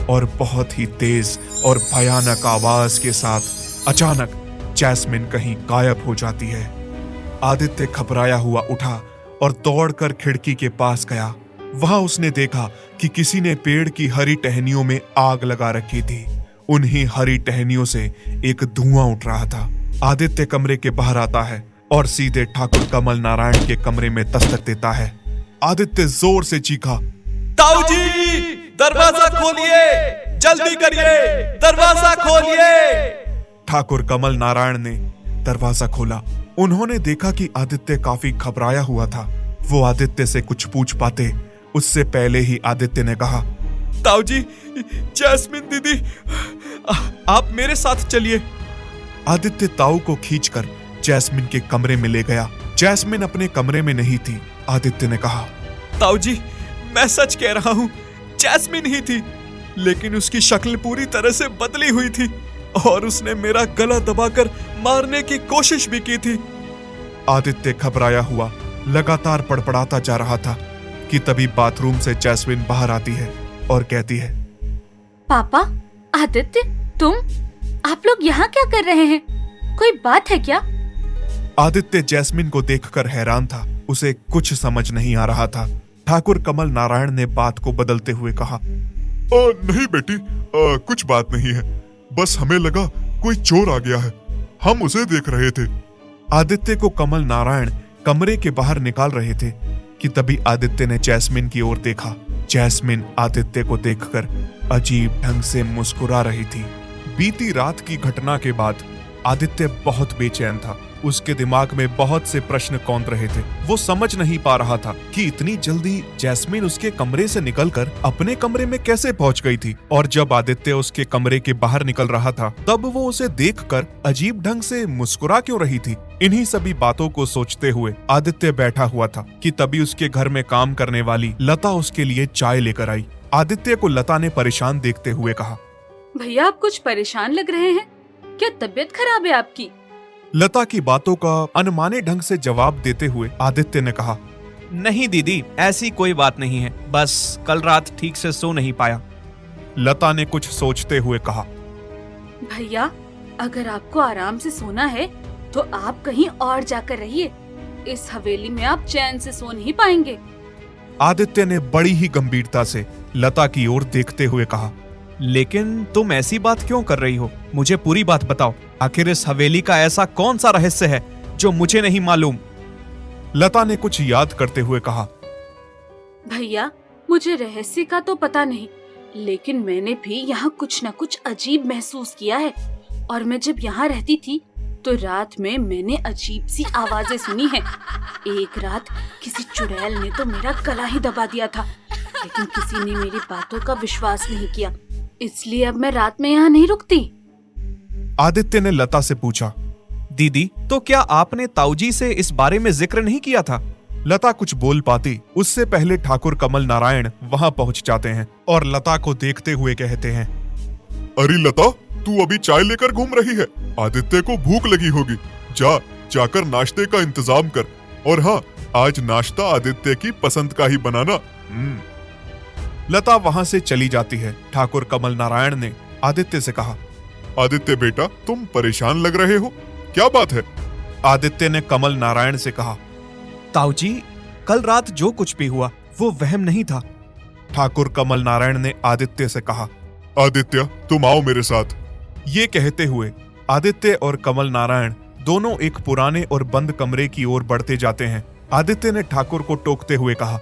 और बहुत ही तेज और भयानक आवाज के साथ अचानक जैस्मिन कहीं गायब हो जाती है। आदित्य घबराया हुआ उठा और दौड़कर खिड़की के पास गया। वहां उसने देखा कि किसी ने पेड़ की हरी टहनियों में आग लगा रखी थी। उन्हीं हरी टहनियों से एक धुआं उठ रहा था। आदित्य कमरे के बाहर आता है और सीधे ठाकुर कमल नारायण के कमरे में दस्तक देता है। आदित्य जोर से चीखा, ताऊ जी, दरवाजा खोलिए, जल्दी करिए, दरवाजा खोलिए। ठाकुर कमल नारायण ने दरवाजा खोला। उन्होंने देखा कि आदित्य काफी घबराया हुआ था। वो आदित्य से कुछ पूछ पाते उससे पहले ही आदित्य ने कहा, ताऊ जी, जैस्मिन दीदी, आप मेरे साथ चलिए। आदित्य ताऊ को खींचकर जैस्मिन के कमरे में ले गया। जैस्मिन अपने कमरे में नहीं थी। आदित्य ने कहा, ताऊ जी, मैं सच कह रहा हूँ, जैस्मिन ही थी, लेकिन उसकी शक्ल पूरी तरह से बदली हुई थी और उसने मेरा गला दबाकर मारने की कोशिश भी की थी। आदित्य घबराया हुआ लगातार पड़पड़ाता जा रहा था कि तभी बाथरूम से जैस्मिन बाहर आती है और कहती है, पापा, आदित्य, तुम, आप लोग यहाँ क्या कर रहे हैं? कोई बात है क्या? आदित्य जैस्मिन को देखकर हैरान था। उसे कुछ समझ नहीं आ रहा था। ठाकुर कमल नारायण ने बात को बदलते हुए कहा, नहीं बेटी, कुछ बात नहीं है, बस हमें लगा कोई चोर आ गया है, हम उसे देख रहे थे। आदित्य को कमल नारायण कमरे के बाहर निकाल रहे थे कि तभी आदित्य ने जैस्मिन की ओर देखा। जैस्मिन आदित्य को देखकर अजीब ढंग से मुस्कुरा रही थी। बीती रात की घटना के बाद आदित्य बहुत बेचैन था। उसके दिमाग में बहुत से प्रश्न कौंध रहे थे। वो समझ नहीं पा रहा था कि इतनी जल्दी जैस्मिन उसके कमरे से निकलकर अपने कमरे में कैसे पहुंच गई थी, और जब आदित्य उसके कमरे के बाहर निकल रहा था तब वो उसे देखकर अजीब ढंग से मुस्कुरा क्यों रही थी। इन्हीं सभी बातों को सोचते हुए आदित्य बैठा हुआ था कि तभी उसके घर में काम करने वाली लता उसके लिए चाय लेकर आई। आदित्य को लता ने परेशान देखते हुए कहा, भैया, आप कुछ परेशान लग रहे हैं, क्या तबीयत खराब है आपकी? लता की बातों का अनमाने ढंग से जवाब देते हुए आदित्य ने कहा, नहीं दीदी, ऐसी कोई बात नहीं है, बस कल रात ठीक से सो नहीं पाया। लता ने कुछ सोचते हुए कहा, भैया, अगर आपको आराम से सोना है तो आप कहीं और जाकर रहिए। इस हवेली में आप चैन से सो नहीं पाएंगे। आदित्य ने बड़ी ही गंभीरता से लता की ओर देखते हुए कहा, लेकिन तुम ऐसी बात क्यों कर रही हो? मुझे पूरी बात बताओ। आखिर इस हवेली का ऐसा कौन सा रहस्य है जो मुझे नहीं मालूम? लता ने कुछ याद करते हुए कहा, भैया, मुझे रहस्य का तो पता नहीं, लेकिन मैंने भी यहाँ कुछ न कुछ अजीब महसूस किया है। और मैं जब यहाँ रहती थी तो रात में मैंने अजीब सी आवाजें सुनी हैं। एक रात किसी चुड़ैल ने तो मेरा गला ही दबा दिया था, लेकिन किसी ने मेरी बातों का विश्वास नहीं किया, इसलिए अब मैं रात में यहाँ नहीं रुकती। आदित्य ने लता से पूछा, दीदी, तो क्या आपने ताऊजी से इस बारे में जिक्र नहीं किया था? लता कुछ बोल पाती उससे पहले ठाकुर कमल नारायण वहां पहुंच जाते हैं और लता को देखते हुए कहते हैं, अरे लता, तू अभी चाय लेकर घूम रही है? आदित्य को भूख लगी होगी, जाकर नाश्ते का इंतजाम कर। और हाँ, आज नाश्ता आदित्य की पसंद का ही बनाना। लता वहां से चली जाती है। ठाकुर कमल नारायण ने आदित्य से कहा, आदित्य बेटा, तुम परेशान लग रहे हो, क्या बात है? आदित्य ने कमल नारायण से कहा, ताऊजी, कल रात जो कुछ भी हुआ वो वहम नहीं था। ठाकुर कमल नारायण ने आदित्य से कहा, आदित्य, तुम आओ मेरे साथ। ये कहते हुए आदित्य और कमल नारायण दोनों एक पुराने और बंद कमरे की ओर बढ़ते जाते हैं। आदित्य ने ठाकुर को टोकते हुए कहा,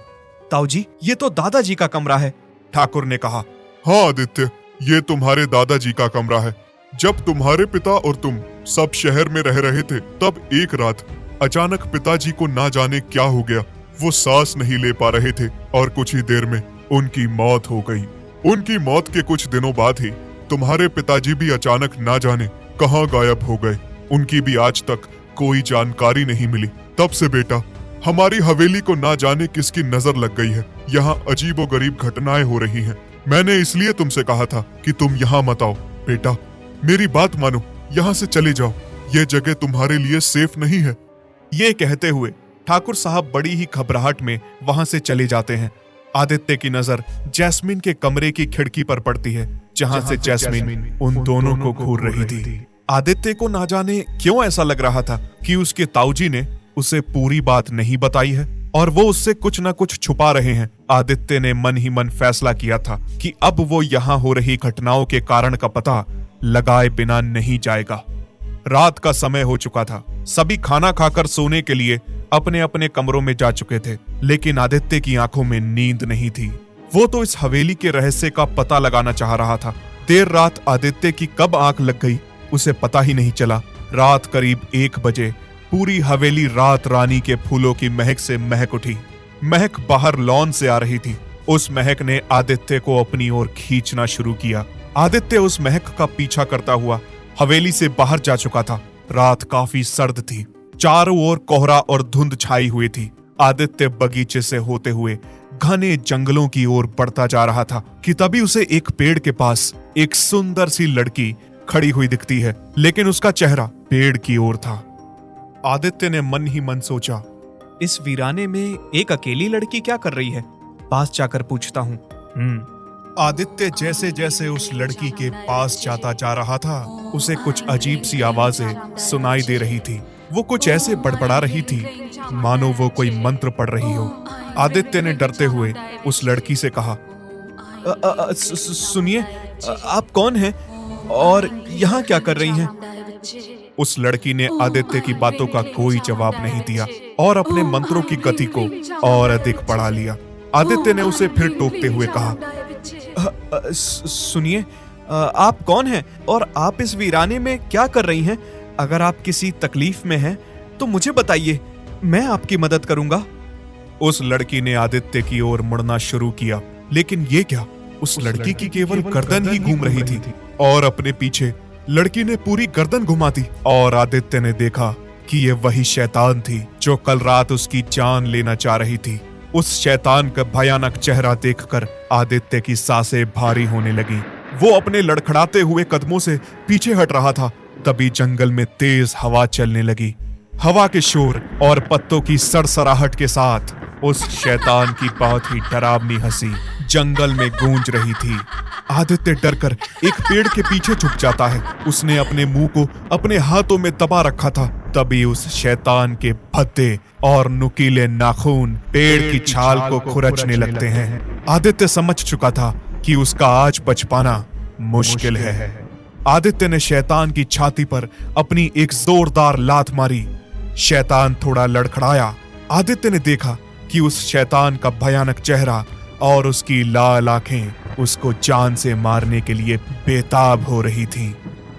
ताऊजी, ये तो दादाजी का कमरा है। ठाकुर ने कहा, हाँ आदित्य, ये तुम्हारे दादाजी का कमरा है। जब तुम्हारे पिता और तुम सब शहर में रह रहे थे, तब एक रात अचानक पिताजी को ना जाने क्या हो गया। वो सांस नहीं ले पा रहे थे और कुछ ही देर में उनकी मौत हो गई। उनकी मौत के कुछ दिनों बाद ही तुम्हारे पिताजी भी अचानक ना जाने कहाँ गायब हो गए। उनकी भी आज तक कोई जानकारी नहीं मिली। तब से बेटा, हमारी हवेली को ना जाने किसकी नजर लग गई है। यहाँ अजीबोगरीब घटनाएं हो रही हैं। मैंने इसलिए तुमसे कहा था कि तुम यहाँ मत आओ। बेटा, मेरी बात मानो, यहाँ से चले जाओ। ये जगह तुम्हारे लिए सेफ नहीं है। ये कहते हुए ठाकुर साहब बड़ी ही घबराहट में वहां से चले जाते हैं। आदित्य की नजर जैस्मिन के कमरे की खिड़की पर पड़ती है, जहां से जैस्मिन उन दोनों को घूर रही थी। आदित्य को ना जाने क्यों ऐसा लग रहा था कि उसके ताऊजी ने उसे पूरी बात नहीं बताई है और वो उससे कुछ न कुछ छुपा रहे हैं। आदित्य ने मन ही मन फैसला किया था कि अब वो यहाँ हो रही घटनाओं के कारण का पता लगाए बिना नहीं जाएगा। रात का समय हो चुका था। सभी खाना खाकर सोने के लिए अपने अपने कमरों में जा चुके थे, लेकिन आदित्य की आंखों में नींद नहीं थी। वो तो इस हवेली के रहस्य का पता लगाना चाह रहा था। देर रात आदित्य की कब आंख लग गई उसे पता ही नहीं चला। रात करीब 1 बजे पूरी हवेली रात रानी के फूलों की महक से महक उठी। महक बाहर लॉन से आ रही थी। उस महक ने आदित्य को अपनी ओर खींचना शुरू किया। आदित्य उस महक का पीछा करता हुआ हवेली से बाहर जा चुका था। रात काफी सर्द थी। चारों ओर कोहरा और धुंध छाई हुई थी। आदित्य बगीचे से होते हुए घने जंगलों की ओर बढ़ता जा रहा था कि तभी उसे एक पेड़ के पास एक सुंदर सी लड़की खड़ी हुई दिखती है, लेकिन उसका चेहरा पेड़ की ओर था। आदित्य ने मन ही मन सोचा, इस वीराने में एक अकेली लड़की क्या कर रही है? पास जाकर पूछता हूँ। आदित्य जैसे जैसे उस लड़की के पास जाता जा रहा था, उसे कुछ अजीब सी आवाजें सुनाई दे रही थी। वो कुछ ऐसे बड़बड़ा रही थी मानो वो कोई मंत्र पढ़ रही हो। आदित्य ने डरते हुए उस लड़की से कहा, सुनिए, आप कौन हैं और यहाँ क्या कर रही हैं? उस लड़की ने आदित्य की बातों का कोई जवाब नहीं दिया और अपने मंत्रों की गति को और अधिक बढ़ा लिया। आदित्य ने उसे फिर टोकते हुए कहा, सुनिए, आप कौन हैं और आप इस वीराने में क्या कर रही हैं? अगर आप किसी तकलीफ में हैं तो मुझे बताइए, मैं आपकी मदद करूंगा। उस लड़की ने आदित्य की ओर मुड़ना शुरू किया, लेकिन ये क्या, उस लड़की की केवल गर्दन ही घूम रही थी और अपने पीछे लड़की ने पूरी गर्दन घुमा दी। और आदित्य ने देखा कि ये वही शैतान थी जो कल रात उसकी जान लेना चाह रही थी। उस शैतान का भयानक चेहरा देखकर आदित्य की सांसें भारी होने लगी। वो अपने लड़खड़ाते हुए कदमों से पीछे हट रहा था। तभी जंगल में तेज हवा चलने लगी। हवा के शोर और पत्तों की सरसराहट के साथ उस शैतान की बहुत ही डरावनी हंसी जंगल में गूंज रही थी। आदित्य डरकर एक पेड़ के पीछे छुप जाता है। उसने अपने मुंह को अपने हाथों में दबा रखा था। तभी उस शैतान के भद्दे और नुकीले नाखून पेड़ की छाल को खुरचने लगते हैं। आदित्य समझ चुका था कि उसका आज बच पाना मुश्किल है। आदित्य ने शैतान की छाती पर अपनी एक जोरदार लात मारी। शैतान थोड़ा लड़खड़ाया। आदित्य ने देखा कि उस शैतान का भयानक चेहरा और उसकी लाल आंखें उसको जान से मारने के लिए बेताब हो रही थीं।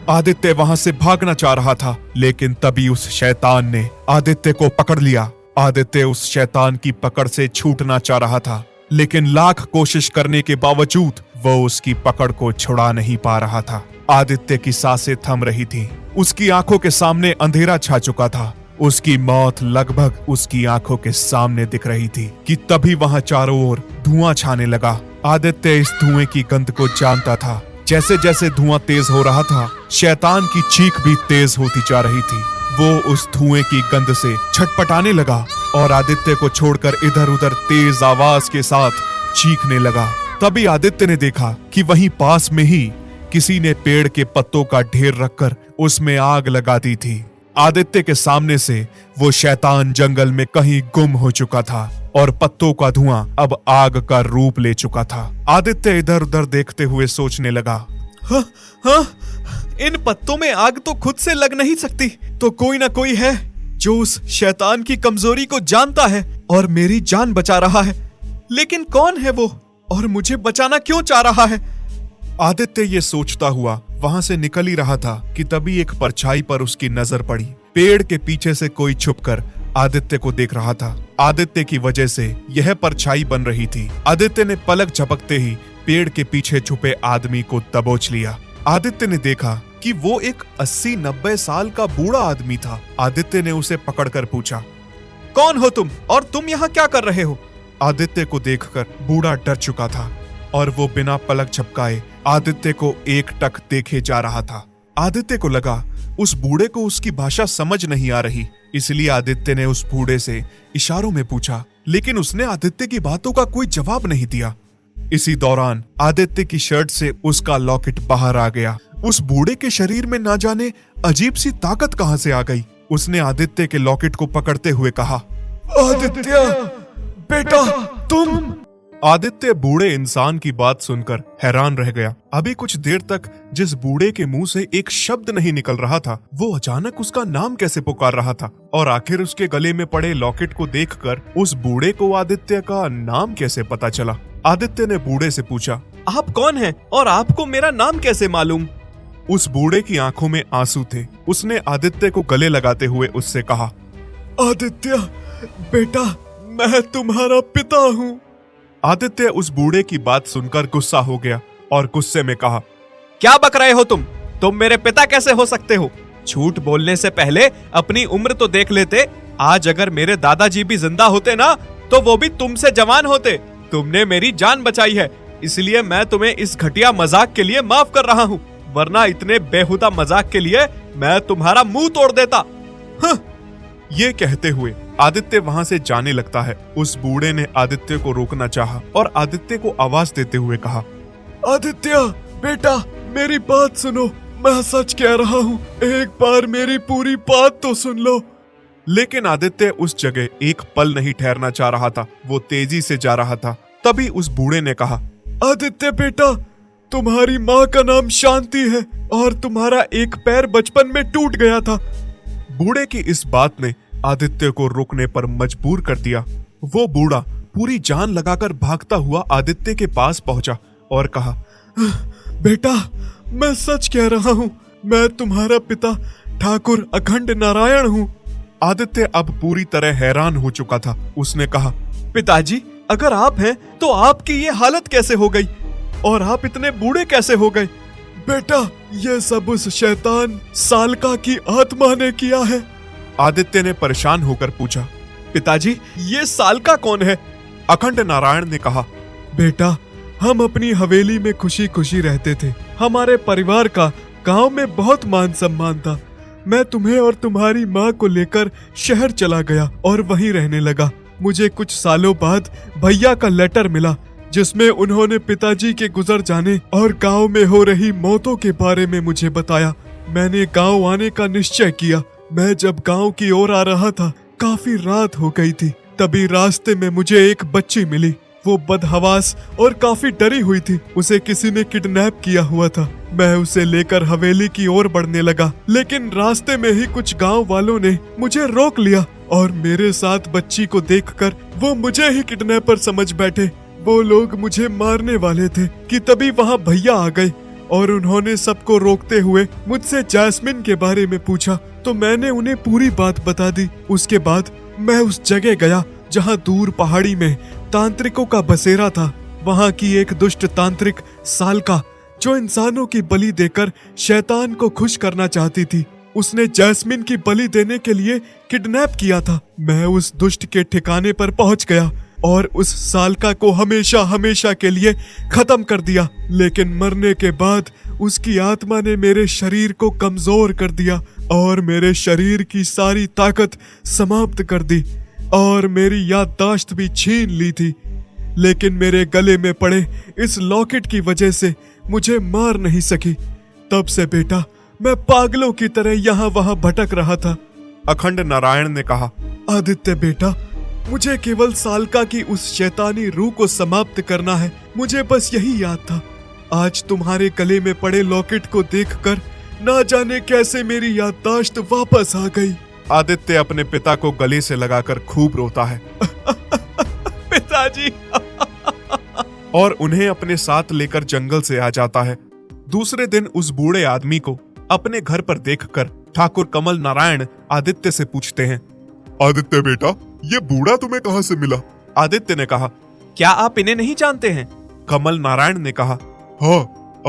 आदित्य वहां से भागना चाह रहा था, लेकिन तभी उस शैतान ने आदित्य को पकड़ लिया। आदित्य उस शैतान की पकड़ से छूटना चाह रहा था, लेकिन लाख कोशिश करने के बावजूद वो उसकी पकड़ को छुड़ा नहीं पा रहा था। आदित्य की सांसें थम रही थी। उसकी आंखों के सामने अंधेरा छा चुका था। उसकी मौत लगभग उसकी आंखों के सामने दिख रही थी कि तभी वहां चारों ओर धुआं छाने लगा। आदित्य इस धुएं की गंध को जानता था। जैसे जैसे धुआं तेज हो रहा था, शैतान की चीख भी तेज होती जा रही थी। वो उस धुएं की गंध से छटपटाने लगा और आदित्य को छोड़कर इधर उधर तेज आवाज के साथ चीखने लगा। तभी आदित्य ने देखा कि वहीं पास में ही किसी ने पेड़ के पत्तों का ढेर रखकर उसमें आग लगा दी थी। आदित्य के सामने से वो शैतान जंगल में कहीं गुम हो चुका था और पत्तों का धुआं अब आग का रूप ले चुका था। आदित्य इधर उधर देखते हुए सोचने लगा, हाँ, इन पत्तों में आग तो खुद से लग नहीं सकती। तो कोई ना कोई है जो उस शैतान की कमजोरी को जानता है और मेरी जान बचा रहा है। लेकिन कौन है वो और मुझे बचाना क्यों चाह रहा है? आदित्य ये सोचता हुआ वहां से निकल ही रहा था कि तभी एक परछाई पर उसकी नजर पड़ी। पेड़ के पीछे से कोई छुपकर आदित्य को देख रहा था। आदित्य की वजह से यह परछाई बन रही थी। आदित्य ने पलक झपकते ही पेड़ के पीछे छुपे आदमी को दबोच लिया। आदित्य ने देखा कि वो एक 80-90 साल का बूढ़ा आदमी था। आदित्य ने उसे पकड़कर पूछा, कौन हो तुम और तुम यहाँ क्या कर रहे हो? आदित्य को देखकर बूढ़ा डर चुका था और वो बिना पलक झपकाए आदित्य को एकटक देखे जा रहा था। आदित्य को लगा उस बूढ़े को उसकी भाषा समझ नहीं आ रही, इसलिए आदित्य ने उस बूढ़े से इशारों में पूछा, लेकिन उसने आदित्य की बातों का कोई जवाब नहीं दिया। इसी दौरान आदित्य की शर्ट से उसका लॉकेट बाहर आ गया। उस बूढ़े के शरीर में ना जाने अजीब सी ताकत कहां से आ गई। उसने आदित्य के लॉकेट को पकड़ते हुए कहा, आदित्य बेटा तुम। आदित्य बूढ़े इंसान की बात सुनकर हैरान रह गया। अभी कुछ देर तक जिस बूढ़े के मुंह से एक शब्द नहीं निकल रहा था, वो अचानक उसका नाम कैसे पुकार रहा था, और आखिर उसके गले में पड़े लॉकेट को देखकर उस बूढ़े को आदित्य का नाम कैसे पता चला। आदित्य ने बूढ़े से पूछा, आप कौन हैं और आपको मेरा नाम कैसे मालूम? उस बूढ़े की आंखों में आंसू थे। उसने आदित्य को गले लगाते हुए उससे कहा, आदित्य बेटा मैं तुम्हारा पिता हूँ। आदित्य उस बूढ़े की बात सुनकर गुस्सा हो गया और गुस्से में कहा, क्या बक रहे हो तुम मेरे पिता कैसे हो सकते हो? झूठ बोलने से पहले अपनी उम्र तो देख लेते। आज अगर मेरे दादाजी भी जिंदा होते ना, तो वो भी तुमसे जवान होते। तुमने मेरी जान बचाई है, इसलिए मैं तुम्हें इस घटिया मजाक के लिए माफ कर रहा हूँ, वरना इतने बेहुदा मजाक के लिए मैं तुम्हारा मुंह तोड़ देता। ये कहते हुए आदित्य वहां से जाने लगता है। उस बूढ़े ने आदित्य को रोकना चाहा और आदित्य को आवाज देते हुए कहा, आदित्य बेटा मेरी बात सुनो, मैं सच कह रहा हूँ, एक बार मेरी पूरी बात तो सुन लो। लेकिन आदित्य उस जगह एक पल नहीं ठहरना चाह रहा था। वो तेजी से जा रहा था। तभी उस बूढ़े ने कहा, आदित्य बेटा तुम्हारी माँ का नाम शांति है और तुम्हारा एक पैर बचपन में टूट गया था। बूढ़े की इस बात ने आदित्य को रुकने पर मजबूर कर दिया। वो बूढ़ा पूरी जान लगाकर भागता हुआ आदित्य के पास पहुंचा और कहा, बेटा मैं सच कह रहा हूँ, मैं तुम्हारा पिता ठाकुर अखंड नारायण हूँ। आदित्य अब पूरी तरह हैरान हो चुका था। उसने कहा, पिताजी अगर आप हैं तो आपकी ये हालत कैसे हो गई और आप इतने बूढ़े कैसे हो गए? बेटा ये सब उस शैतान सालका की आत्मा ने किया है। आदित्य ने परेशान होकर पूछा, पिताजी ये सालका कौन है? अखंड नारायण ने कहा, बेटा हम अपनी हवेली में खुशी खुशी रहते थे। हमारे परिवार का गांव में बहुत मान सम्मान था। मैं तुम्हें और तुम्हारी माँ को लेकर शहर चला गया और वहीं रहने लगा। मुझे कुछ सालों बाद भैया का लेटर मिला, जिसमें उन्होंने पिताजी के गुजर जाने और गांव में हो रही मौतों के बारे में मुझे बताया। मैंने गांव आने का निश्चय किया। मैं जब गांव की ओर आ रहा था, काफी रात हो गई थी। तभी रास्ते में मुझे एक बच्ची मिली। वो बदहवास और काफी डरी हुई थी। उसे किसी ने किडनैप किया हुआ था। मैं उसे लेकर हवेली की ओर बढ़ने लगा, लेकिन रास्ते में ही कुछ गांव वालों ने मुझे रोक लिया और मेरे साथ बच्ची को देखकर वो मुझे ही किडनैपर समझ बैठे। वो लोग मुझे मारने वाले थे कि तभी वहाँ भैया आ गए और उन्होंने सबको रोकते हुए मुझसे जैस्मिन के बारे में पूछा, तो मैंने उन्हें पूरी बात बता दी। उसके बाद मैं उस जगह गया जहाँ दूर पहाड़ी में तांत्रिकों का बसेरा था। वहाँ की एक दुष्ट तांत्रिक सालका, जो इंसानों की बलि देकर शैतान को खुश करना चाहती थी, उसने जैस्मिन की बलि देने के लिए किडनैप किया था। मैं उस दुष्ट के ठिकाने पर पहुंच गया और उस सालका को हमेशा हमेशा के लिए खत्म कर दिया। लेकिन मरने के बाद उसकी आत्मा ने मेरे शरीर को कमजोर कर दिया और मेरे शरीर की सारी ताकत समाप्त कर दी और मेरी याददाश्त भी छीन ली थी। लेकिन मेरे गले में पड़े इस लॉकेट की वजह से मुझे मार नहीं सकी। तब से बेटा मैं पागलों की तरह यहाँ वहाँ भटक रहा था। अखंड नारायण ने कहा, आदित्य बेटा मुझे केवल सालका की उस शैतानी रूह को समाप्त करना है। मुझे बस यही याद था। आज तुम्हारे गले में पड़े लॉकेट को देखकर ना जाने कैसे मेरी याददाश्त वापस आ गई। आदित्य अपने पिता को गले से लगाकर खूब रोता है पिताजी और उन्हें अपने साथ लेकर जंगल से आ जाता है। दूसरे दिन उस बूढ़े आदमी को अपने घर पर देखकर ठाकुर कमल नारायण आदित्य से पूछते हैं, आदित्य बेटा ये बूढ़ा तुम्हें कहाँ से मिला? आदित्य ने कहा, क्या आप इन्हें नहीं जानते हैं? कमल नारायण ने कहा, हाँ,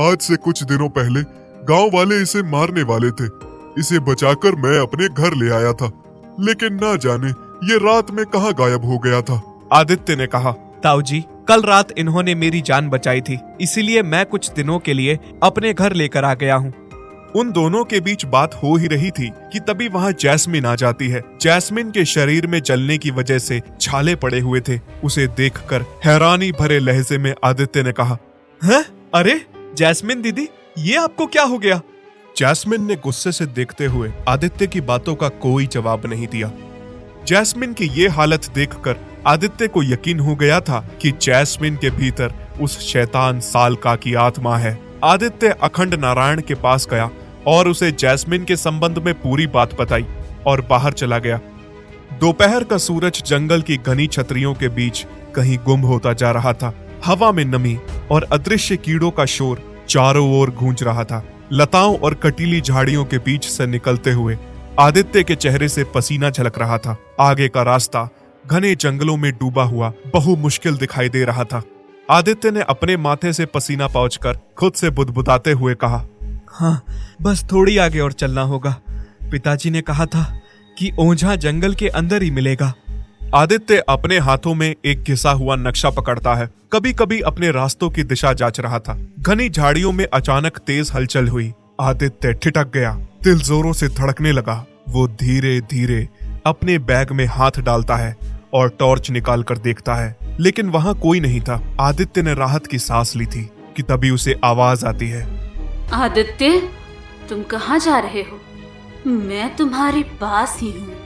आज से कुछ दिनों पहले गांव वाले इसे मारने वाले थे। इसे बचाकर मैं अपने घर ले आया था, लेकिन ना जाने ये रात में कहाँ गायब हो गया था? आदित्य ने कहा। ताऊ जी, कल रात इन्होंने मेरी जान बचाई थी, इसीलिए मैं कुछ दिनों के लिए अपने घर लेकर आ गया हूँ। उन दोनों के बीच बात हो ही रही थी कि तभी वहां जैस्मिन आ जाती है। जैस्मिन के शरीर में जलने की वजह से छाले पड़े हुए थे। उसे देखकर हैरानी भरे लहजे में आदित्य ने कहा, हैं? अरे जैस्मिन दीदी, ये आपको क्या हो गया? जैस्मिन ने गुस्से से देखते हुए आदित्य की बातों का कोई जवाब नहीं दिया। जैस्मिन की ये हालत देखकर आदित्य को यकीन हो गया था कि जैस्मिन के भीतर उस शैतान सालका की आत्मा है। आदित्य अखंड नारायण के पास गया और उसे जैस्मिन के संबंध में पूरी बात बताई और बाहर चला गया। दोपहर का सूरज जंगल की घनी छतरियों के बीच कहीं गुम होता जा रहा था। हवा में नमी और अदृश्य कीड़ों का शोर चारों ओर गूंज रहा था। लताओं और कटीली झाड़ियों के बीच से निकलते हुए आदित्य के चेहरे से पसीना झलक रहा था। आगे का रास्ता घने जंगलों में डूबा हुआ बहु मुश्किल दिखाई दे रहा था। आदित्य ने अपने माथे से पसीना पोंछकर खुद से बुदबुदाते हुए कहा, हाँ, बस थोड़ी आगे और चलना होगा। पिताजी ने कहा था कि ओझा जंगल के अंदर ही मिलेगा। आदित्य अपने हाथों में एक घिसा हुआ नक्शा पकड़ता है। कभी कभी अपने रास्तों की दिशा जांच रहा था। घनी झाड़ियों में अचानक तेज हलचल हुई। आदित्य ठिठक गया, दिल जोरों से धड़कने लगा। वो धीरे धीरे अपने बैग में हाथ डालता है और टॉर्च निकाल कर देखता है, लेकिन वहां कोई नहीं था। आदित्य ने राहत की सांस ली थी कि तभी उसे आवाज आती है, आदित्य, तुम कहाँ जा रहे हो? मैं तुम्हारे पास ही हूँ।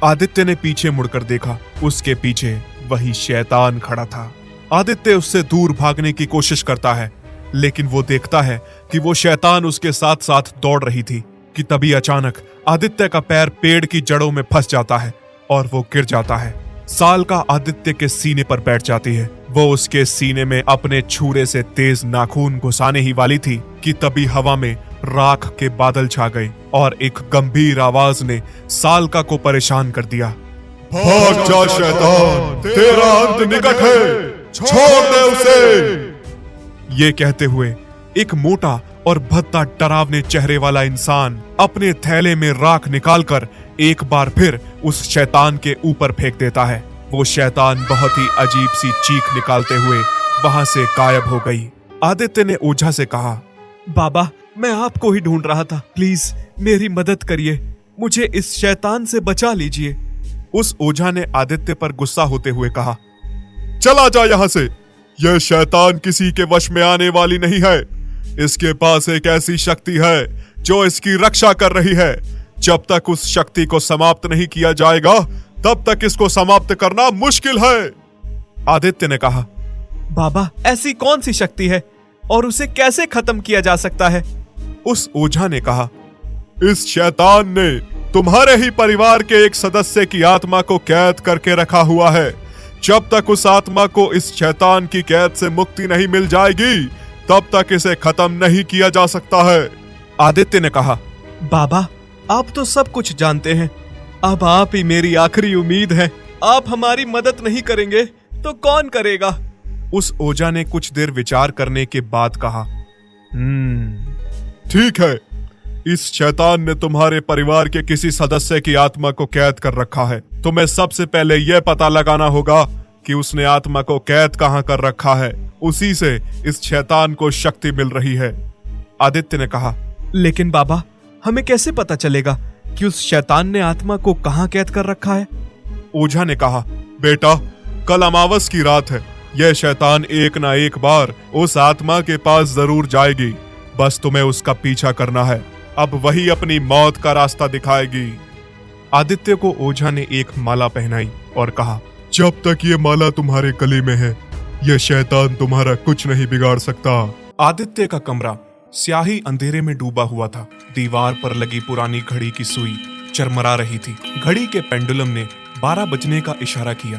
आदित्य ने पीछे मुड़कर देखा। उसके पीछे वही शैतान खड़ा था। आदित्य उससे दूर भागने की कोशिश करता है, लेकिन वो देखता है कि वो शैतान उसके साथ साथ दौड़ रही थी कि तभी अचानक आदित्य का पैर पेड़ की जड़ों में फंस जाता है और वो गिर जाता है। सालका आदित्य के सीने पर बैठ जाती है। वो उसके सीने में अपने छुरे से तेज नाखून घुसाने ही वाली थी कि तभी हवा में राख के बादल छा गए और एक गंभीर आवाज ने सालका को परेशान कर दिया। भाग जा शैतान, तेरा अंत निकट है, छोड़ दे उसे। ये कहते हुए एक मोटा और भद्दा डरावने चेहरे वाला इंसान अपने थैले में राख निकालकर एक बार फिर उस शैतान के ऊपर फेंक देता है। वो शैतान बहुत ही अजीब सी चीख निकालते हुए वहां से गायब हो गई। आदित्य ने ओझा से कहा, बाबा, मैं आपको ही ढूंढ रहा था, प्लीज मेरी मदद करिए, मुझे इस शैतान से बचा लीजिए। उस ओझा ने आदित्य पर गुस्सा होते हुए कहा, चला जा यहाँ से। यह शैतान किसी के वश में आने वाली नहीं है। इसके पास एक ऐसी शक्ति है जो इसकी रक्षा कर रही है। जब तक उस शक्ति को समाप्त नहीं किया जाएगा तब तक इसको समाप्त करना मुश्किल है। आदित्य ने कहा, बाबा, ऐसी कौन सी शक्ति है और उसे कैसे खत्म किया जा सकता है? उस ओझा ने कहा, इस शैतान ने तुम्हारे ही परिवार के एक सदस्य की आत्मा को कैद करके रखा हुआ है। जब तक उस आत्मा को इस शैतान की कैद से मुक्ति नहीं मिल जाएगी तब तक इसे खत्म नहीं किया जा सकता है। आदित्य ने कहा, बाबा, आप तो सब कुछ जानते हैं। अब आप ही मेरी आखिरी उम्मीद है। आप हमारी मदद नहीं करेंगे तो कौन करेगा? उस ओझा ने कुछ देर विचार करने के बाद कहा, ठीक है, इस शैतान ने तुम्हारे परिवार के किसी सदस्य की आत्मा को कैद कर रखा है। तुम्हें सबसे पहले यह पता लगाना होगा कि उसने आत्मा को कैद कहां कर रखा है। उसी से इस शैतान को शक्ति मिल रही है। आदित्य ने कहा, लेकिन बाबा, हमें कैसे पता चलेगा कि उस शैतान ने आत्मा को कहां कैद कर रखा है? ओझा ने कहा, बेटा, कल अमावस की रात है। यह शैतान एक ना एक बार उस आत्मा के पास जरूर जाएगी। बस तुम्हें उसका पीछा करना है। अब वही अपनी मौत का रास्ता दिखाएगी। आदित्य को ओझा ने एक माला पहनाई और कहा, जब तक ये माला तुम्हारे गले में है यह शैतान तुम्हारा कुछ नहीं बिगाड़ सकता। आदित्य का कमरा स्याही अंधेरे में डूबा हुआ था। दीवार पर लगी पुरानी घड़ी की सुई चरमरा रही थी। घड़ी के पेंडुलम ने 12 बजने का इशारा किया।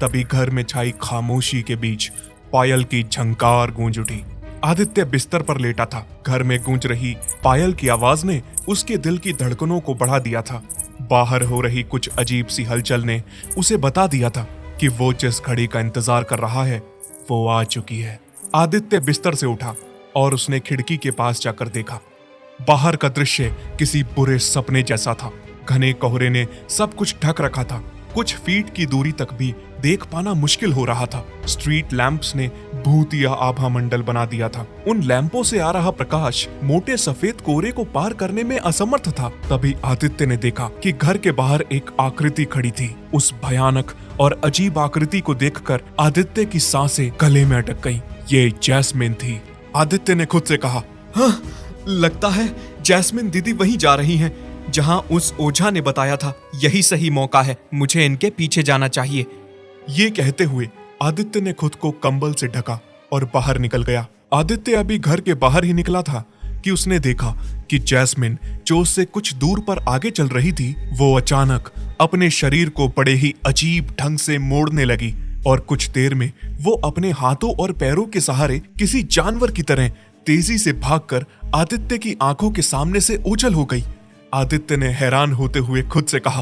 तभी घर में छाई खामोशी के बीच पायल की झंकार गूंज उठी। आदित्य बिस्तर पर लेटा था। घर में गूंज रही पायल की आवाज ने उसके दिल की धड़कनों को बढ़ा दिया था। बाहर हो रही कुछ अजीब सी हलचल ने उसे बता दिया था कि वो जिस घड़ी का इंतजार कर रहा है वो आ चुकी है। आदित्य बिस्तर से उठा और उसने खिड़की के पास जाकर देखा। बाहर का दृश्य किसी बुरे सपने जैसा था। घने कोहरे ने सब कुछ ढक रखा था। कुछ फीट की दूरी तक भी देख पाना मुश्किल हो रहा था। स्ट्रीट लैंप्स ने भूतिया आभा मंडल बना दिया था। उन लैंपों से आ रहा प्रकाश मोटे सफेद कोहरे को पार करने में असमर्थ था। तभी आदित्य ने देखा कि घर के बाहर एक आकृति खड़ी थी। उस भयानक और अजीब आकृति को देखकर आदित्य की सांसें गले में अटक गईं। ये जैस्मिन थी। आदित्य ने खुद से कहा, हाँ, लगता है जैस्मिन दीदी वहीं जा रही हैं जहां उस ओझा ने बताया था। यही सही मौका है, मुझे इनके पीछे जाना चाहिए। ये कहते हुए आदित्य ने खुद को कंबल से ढका और बाहर निकल गया। आदित्य अभी घर के बाहर ही निकला था कि उसने देखा कि जैस्मिन जो उससे कुछ दूर पर आगे चल रही थी, वो अचानक अपने शरीर को बड़े ही अजीब ढंग से मोड़ने लगी और कुछ देर में वो अपने हाथों और पैरों के सहारे किसी जानवर की तरह तेजी से भागकर आदित्य की आंखों के सामने से ओझल हो गई। आदित्य ने हैरान होते हुए खुद से कहा,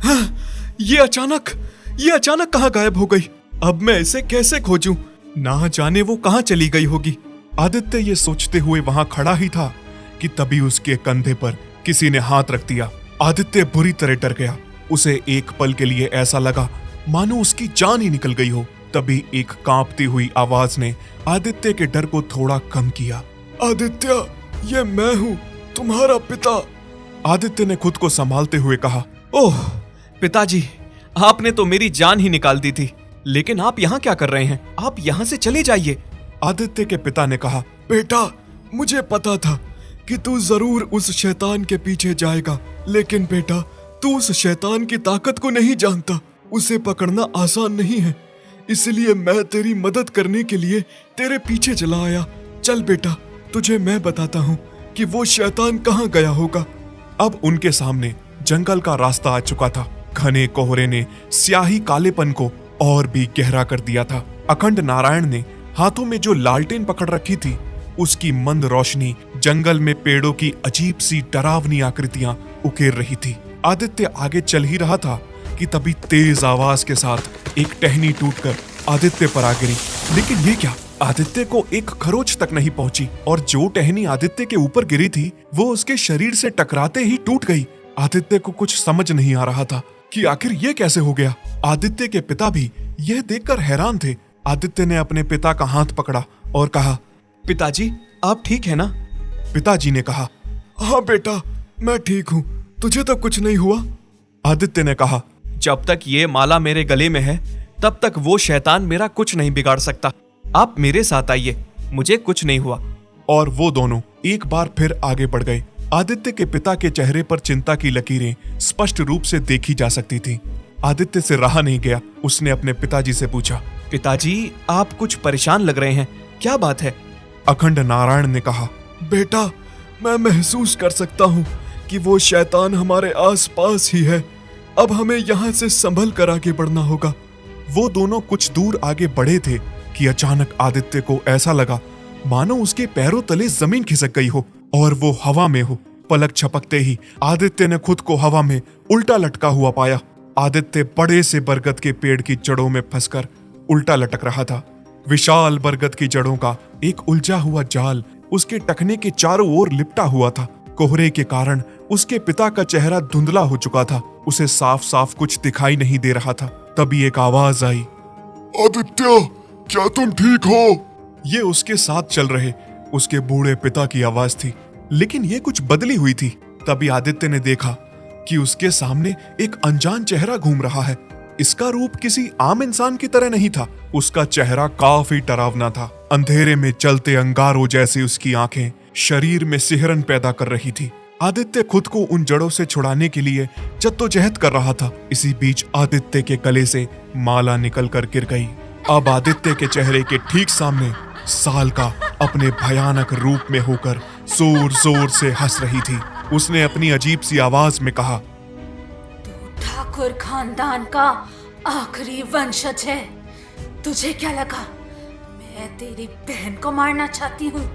हाँ, ये अचानक कहाँ गायब हो गई? अब मैं इसे कैसे खोजूं? ना जाने वो कहाँ चली गई होगी। आदित्य ये सोचते हुए वहां खड़ा ही था कि तभी उसके कंधे पर किसी ने हाथ रख दिया। आदित्य बुरी तरह डर गया। उसे एक पल के लिए ऐसा लगा मानो उसकी जान ही निकल गई हो। तभी एक कांपती हुई आवाज ने आदित्य के डर को थोड़ा कम किया। आदित्य, ये मैं हूँ, तुम्हारा पिता। आदित्य ने खुद को संभालते हुए कहा, ओह पिताजी, आपने तो मेरी जान ही निकाल दी थी, लेकिन आप यहाँ क्या कर रहे हैं? आप यहाँ से चले जाइए। आदित्य के पिता ने कहा, बेटा, मुझे पता था कि तू जरूर उस शैतान के पीछे जाएगा, लेकिन बेटा, तू उस शैतान की ताकत को नहीं जानता। उसे पकड़ना आसान नहीं है, इसलिए मैं तेरी मदद करने के लिए तेरे पीछे चला आया। चल बेटा, तुझे मैं बताता हूँ कि वो शैतान कहाँ गया होगा। अब उनके सामने जंगल का रास्ता आ चुका था। घने कोहरे ने स्याही कालेपन को और भी गहरा कर दिया था। अखंड नारायण ने हाथों में जो लालटेन पकड़ रखी थी, उसकी मंद रोशनी जंगल में पेड़ों की अजीब सी डरावनी आकृतियां उकेर रही थी। आदित्य आगे चल ही रहा था कि तभी तेज आवाज के साथ एक टहनी टूटकर आदित्य पर आ गिरी। लेकिन ये क्या, आदित्य को एक खरोच तक नहीं पहुंची और जो टहनी आदित्य के ऊपर गिरी थी वो उसके शरीर से टकराते ही टूट गई। आदित्य को कुछ समझ नहीं आ रहा था कि आखिर ये कैसे हो गया। आदित्य के पिता भी यह देखकर हैरान थे। आदित्य ने अपने पिता का हाथ पकड़ा और कहा, पिताजी, आप ठीक है ना? पिताजी ने कहा, हाँ बेटा, मैं ठीक हूँ, तुझे तो कुछ नहीं हुआ? आदित्य ने कहा, जब तक ये माला मेरे गले में है तब तक वो शैतान मेरा कुछ नहीं बिगाड़ सकता। आप मेरे साथ आइए, मुझे कुछ नहीं हुआ। और वो दोनों एक बार फिर आगे बढ़ गए। आदित्य के पिता के चेहरे पर चिंता की लकीरें स्पष्ट रूप से देखी जा सकती थी। आदित्य से रहा नहीं गया। उसने अपने पिताजी से पूछा, पिताजी, आप कुछ परेशान लग रहे हैं, क्या बात है? अखंड नारायण ने कहा, बेटा, मैं महसूस कर सकता हूँ कि वो शैतान हमारे आसपास ही है। अब हमें यहाँ से संभल कर आगे बढ़ना होगा। वो दोनों कुछ दूर आगे बढ़े थे कि अचानक आदित्य को ऐसा लगा मानो उसके पैरों तले जमीन खिसक गई हो और वो हवा में हो। पलक झपकते ही आदित्य ने खुद को हवा में उल्टा लटका हुआ पाया। आदित्य बड़े से बरगद के पेड़ की जड़ों में फंसकर उल्टा लटक रहा था। विशाल बरगद की जड़ों का एक उलझा हुआ जाल उसके टखने के चारों ओर लिपटा हुआ था। कोहरे के कारण उसके पिता का चेहरा धुंधला हो चुका था। उसे साफ साफ कुछ दिखाई नहीं दे रहा था। तभी एक आवाज आई, आदित्य, क्या तुम ठीक हो? ये उसके साथ चल रहे उसके बूढ़े पिता की आवाज थी, लेकिन ये कुछ बदली हुई थी। तभी आदित्य ने देखा कि उसके सामने एक अनजान चेहरा घूम रहा है। इसका रूप किसी आम इंसान की तरह नहीं था। उसका चेहरा काफी डरावना था। अंधेरे में चलते अंगारों जैसी उसकी आंखें शरीर में सिहरन पैदा कर रही थी। आदित्य खुद को उन जड़ों से छुड़ाने के लिए जद्दोजहद कर रहा था। इसी बीच आदित्य के गले से माला निकल कर गिर गई। अब आदित्य के चेहरे के ठीक सामने साल का अपने भयानक रूप में होकर जोर जोर से हंस रही थी। उसने अपनी अजीब सी आवाज में कहा, तू ठाकुर खानदान का आखिरी वंशज है। तुझे क्या लगा मैं तेरी बहन को मारना चाहती हूँ?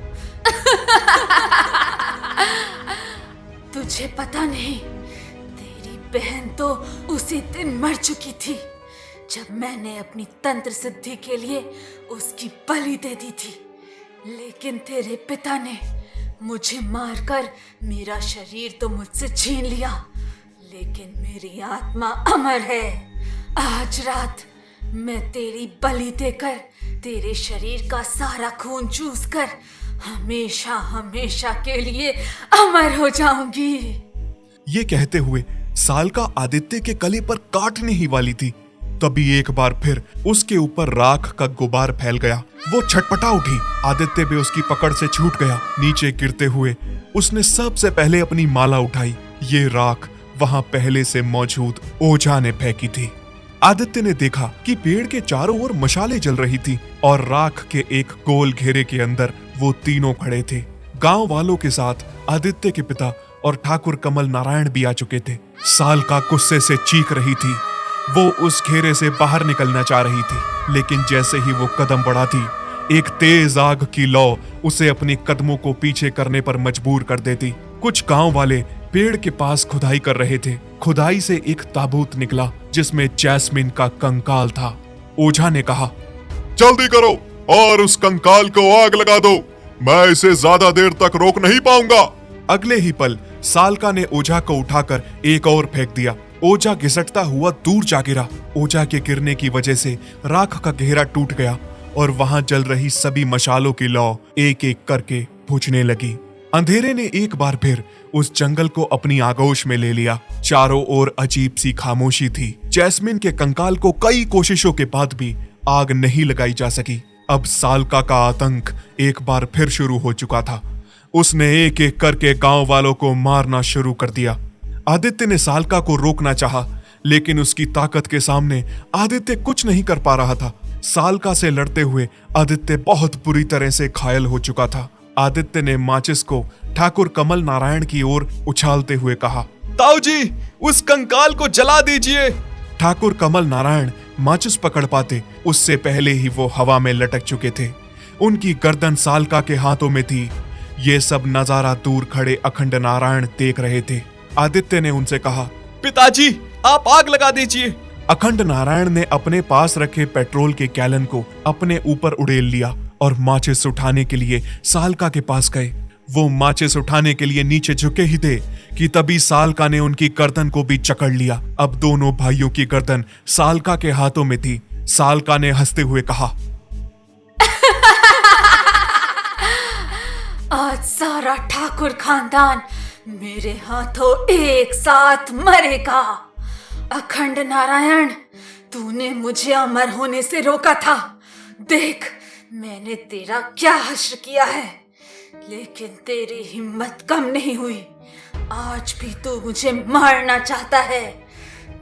तुझे पता नहीं, तेरी बहन तो उसी दिन मर चुकी थी जब मैंने अपनी तंत्र सिद्धि के लिए उसकी बलि दे दी थी। लेकिन तेरे पिता ने मुझे मारकर मेरा शरीर तो मुझसे छीन लिया, लेकिन मेरी आत्मा अमर है। आज रात मैं तेरी बलि देकर तेरे शरीर का सारा खून चूस कर हमेशा हमेशा के लिए अमर हो जाऊंगी। ये कहते हुए सालका आदित्य के गले पर काटने ही वाली थी, तभी एक बार फिर उसके ऊपर राख का गुबार फैल गया। वो छटपटा उठी। आदित्य भी उसकी पकड़ से छूट गया। नीचे गिरते हुए उसने सबसे पहले अपनी माला उठाई। ये राख वहां पहले से मौजूद ओझा ने फेंकी थी। आदित्य ने देखा कि पेड़ के चारों ओर मशालें जल रही थी और राख के एक गोल घेरे के अंदर वो तीनों खड़े थे। गांव वालों के साथ आदित्य के पिता और ठाकुर कमल नारायण भी आ चुके थे। सालका गुस्से से चीख रही थी। वो उस घेरे से बाहर निकलना चाह रही थी, लेकिन जैसे ही वो कदम बढ़ाती, एक तेज आग की लौ उसे अपने कदमों को पीछे करने पर मजबूर कर देती। कुछ गांव वाले पेड़ के पास खुदाई कर रहे थे। खुदाई से एक ताबूत निकला जिसमें जैस्मिन का कंकाल था। ओझा ने कहा, जल्दी करो और उस कंकाल को आग लगा दो। मैं इसे ज्यादा देर तक रोक नहीं पाऊंगा। अगले ही पल सालका ने ओझा को उठाकर एक और फेंक दिया। ओझा घिसटता हुआ दूर जा गिरा। ओझा के गिरने की वजह से राख का घेरा टूट गया और वहां जल रही सभी मशालों की लौ एक एक करके बुझने लगी। अंधेरे ने एक बार फिर उस जंगल को अपनी आगोश में ले लिया। चारों ओर अजीब सी खामोशी थी। जैस्मिन के कंकाल को कई कोशिशों के बाद भी आग नहीं लगाई जा सकी। अब सालका का आतंक एक बार फिर शुरू हो चुका था। उसने एक एक करके गांव वालों को मारना शुरू कर दिया। आदित्य ने सालका को रोकना चाहा, लेकिन उसकी ताकत के सामने आदित्य कुछ नहीं कर पा रहा था। सालका से लड़ते हुए आदित्य बहुत बुरी तरह से घायल हो चुका था। आदित्य ने माचिस को ठाकुर कमल नारायण की ओर उछालते हुए कहा, ताऊ जी, उस कंकाल को जला दीजिए। ठाकुर कमल नारायण माचिस पकड़ पाते उससे पहले ही वो हवा में लटक चुके थे। उनकी गर्दन सालका के हाथों में थी। ये सब नजारा दूर खड़े अखंड नारायण देख रहे थे। आदित्य ने उनसे कहा, पिताजी, आप आग लगा दीजिए। अखंड नारायण ने अपने पास रखे पेट्रोल के गैलन को अपने ऊपर उड़ेल लिया और माचिस उठाने के लिए सालका के पास गए। वो माचिस उठाने के लिए नीचे झुके ही थे कि तभी सालका ने उनकी गर्दन को भी जकड़ लिया। अब दोनों भाइयों की गर्दन सालका के हाथों में थी। सालका ने हंसते हुए कहा, आज सारा ठाकुर खानदान मेरे हाथों एक साथ मरेगा। अखंड नारायण, तूने मुझे अमर होने से रोका था। देख, मैंने तेरा क्या हश्र किया है, लेकिन तेरी हिम्मत कम नहीं हुई। आज भी तू मुझे मारना चाहता है।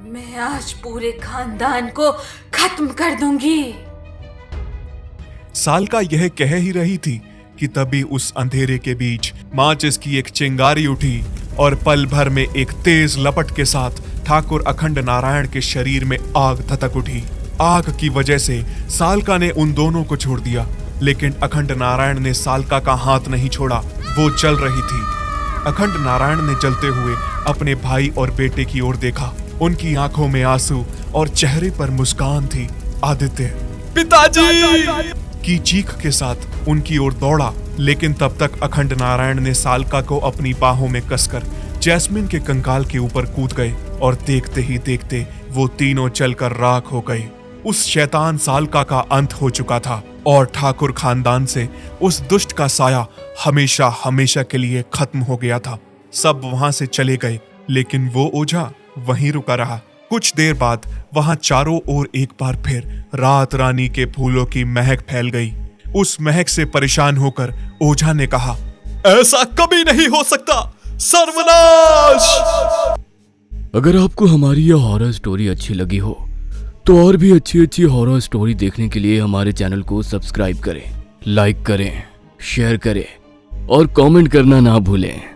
मैं आज पूरे खानदान को खत्म कर दूंगी। सालका यह कह ही रही थी कि तभी उस अंधेरे के बीच माचिस की एक चिंगारी उठी और पल भर में एक तेज लपट के साथ ठाकुर अखंड नारायण के शरीर में आग धधक उठी। आग की वजह से सालका ने उन दोनों को छोड़ दिया, लेकिन अखंड नारायण ने सालका का हाथ नहीं छोड़ा। वो जल रही थी। अखंड नारायण ने जलते हुए अपने भाई और बेटे की ओर देखा। उनकी आंखों में आंसू और चेहरे पर मुस्कान थी। आदित्य पिताजी की चीख के साथ उनकी ओर दौड़ा, लेकिन तब तक अखंड नारायण ने सालका को अपनी बाहों में कसकर जैस्मिन के कंकाल के ऊपर कूद गए और देखते ही देखते वो तीनों जलकर राख हो गए। उस शैतान सालका का अंत हो चुका था और ठाकुर खानदान से उस दुष्ट का साया हमेशा हमेशा के लिए खत्म हो गया था। सब वहां से चले गए, लेकिन वो ओझा वहीं रुका रहा। कुछ देर बाद वहां चारों ओर एक बार फिर रात रानी के फूलों की महक फैल गई। उस महक से परेशान होकर ओझा ने कहा, ऐसा कभी नहीं हो सकता, सर्वनाश। अगर आपको हमारी यह हॉरर स्टोरी अच्छी लगी हो तो और भी अच्छी अच्छी हॉरर स्टोरी देखने के लिए हमारे चैनल को सब्सक्राइब करें, लाइक करें, शेयर करें और कमेंट करना ना भूलें।